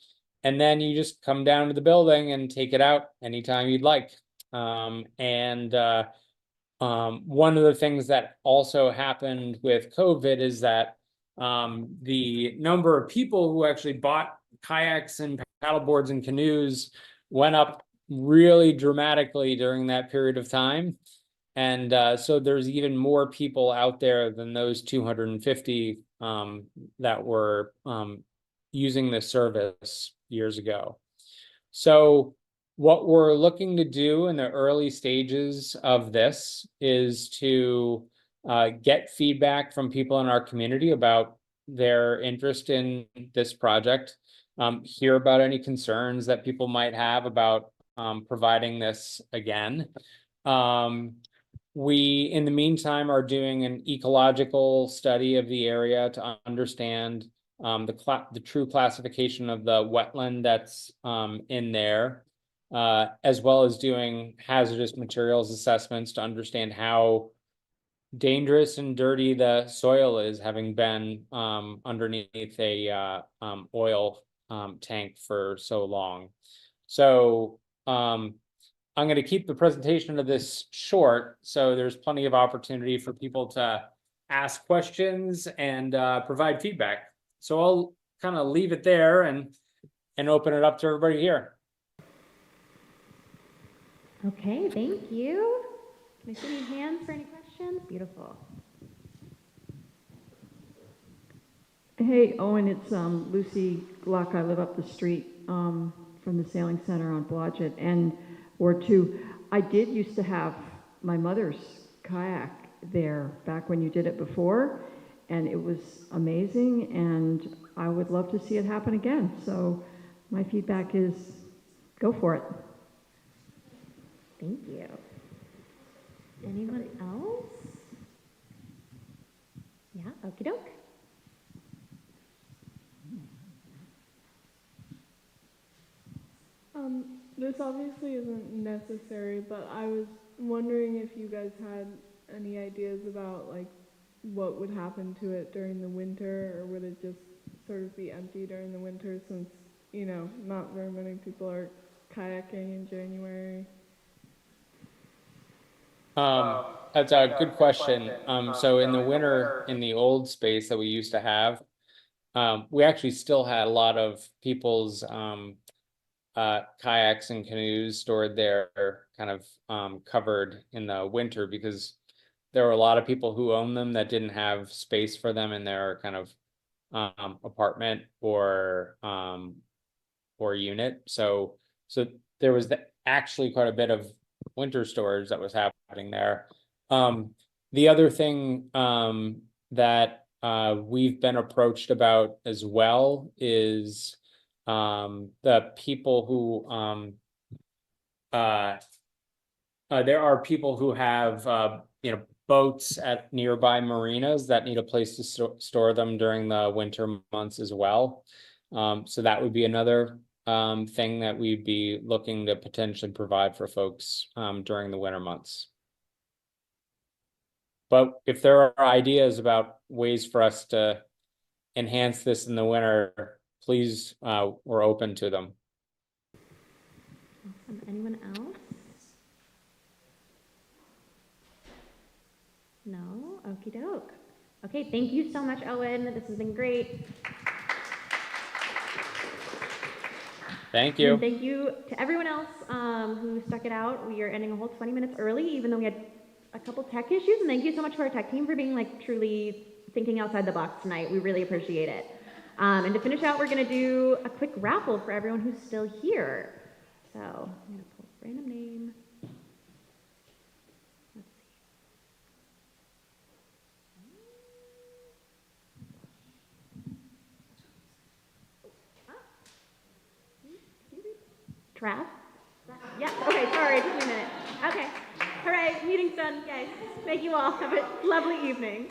Speaker 16: And then you just come down to the building and take it out anytime you'd like. One of the things that also happened with COVID is that the number of people who actually bought kayaks and paddleboards and canoes went up really dramatically during that period of time. And so there's even more people out there than those 250 that were using this service years ago. So what we're looking to do in the early stages of this is to get feedback from people in our community about their interest in this project, hear about any concerns that people might have about providing this again. We, in the meantime, are doing an ecological study of the area to understand the true classification of the wetland that's in there, as well as doing hazardous materials assessments to understand how dangerous and dirty the soil is, having been underneath a oil tank for so long. So I'm going to keep the presentation of this short, so there's plenty of opportunity for people to ask questions and provide feedback. So I'll kind of leave it there and open it up to everybody here.
Speaker 1: Okay, thank you. Can I see any hands for any questions? Beautiful.
Speaker 4: Hey, Owen, it's Lucy Gluck. I live up the street from the Sailing Center on Blodgett and Ward 2. I did used to have my mother's kayak there back when you did it before, and it was amazing, and I would love to see it happen again. So my feedback is go for it.
Speaker 1: Thank you. Anyone else? Yeah, okie doke.
Speaker 17: This obviously isn't necessary, but I was wondering if you guys had any ideas about like what would happen to it during the winter, or would it just sort of be empty during the winter since, you know, not very many people are kayaking in January?
Speaker 16: That's a good question. So in the winter, in the old space that we used to have, we actually still had a lot of people's kayaks and canoes stored there, kind of covered in the winter, because there were a lot of people who owned them that didn't have space for them in their kind of apartment or unit. So there was actually quite a bit of winter storage that was happening there. The other thing that we've been approached about as well is the people who there are people who have boats at nearby marinas that need a place to store them during the winter months as well. So that would be another thing that we'd be looking to potentially provide for folks during the winter months. But if there are ideas about ways for us to enhance this in the winter, please, we're open to them.
Speaker 1: Awesome. Anyone else? No? Okie doke. Okay, thank you so much, Owen. This has been great.
Speaker 16: Thank you.
Speaker 1: And thank you to everyone else who stuck it out. We are ending a whole 20 minutes early, even though we had a couple tech issues. And thank you so much to our tech team for being like truly thinking outside the box tonight. We really appreciate it. And to finish out, we're going to do a quick raffle for everyone who's still here. So I'm going to pull a random name. Let's see. Trav? Yeah, okay, sorry, it took me a minute. Okay, all right, meeting's done, guys. Thank you all. Have a lovely evening.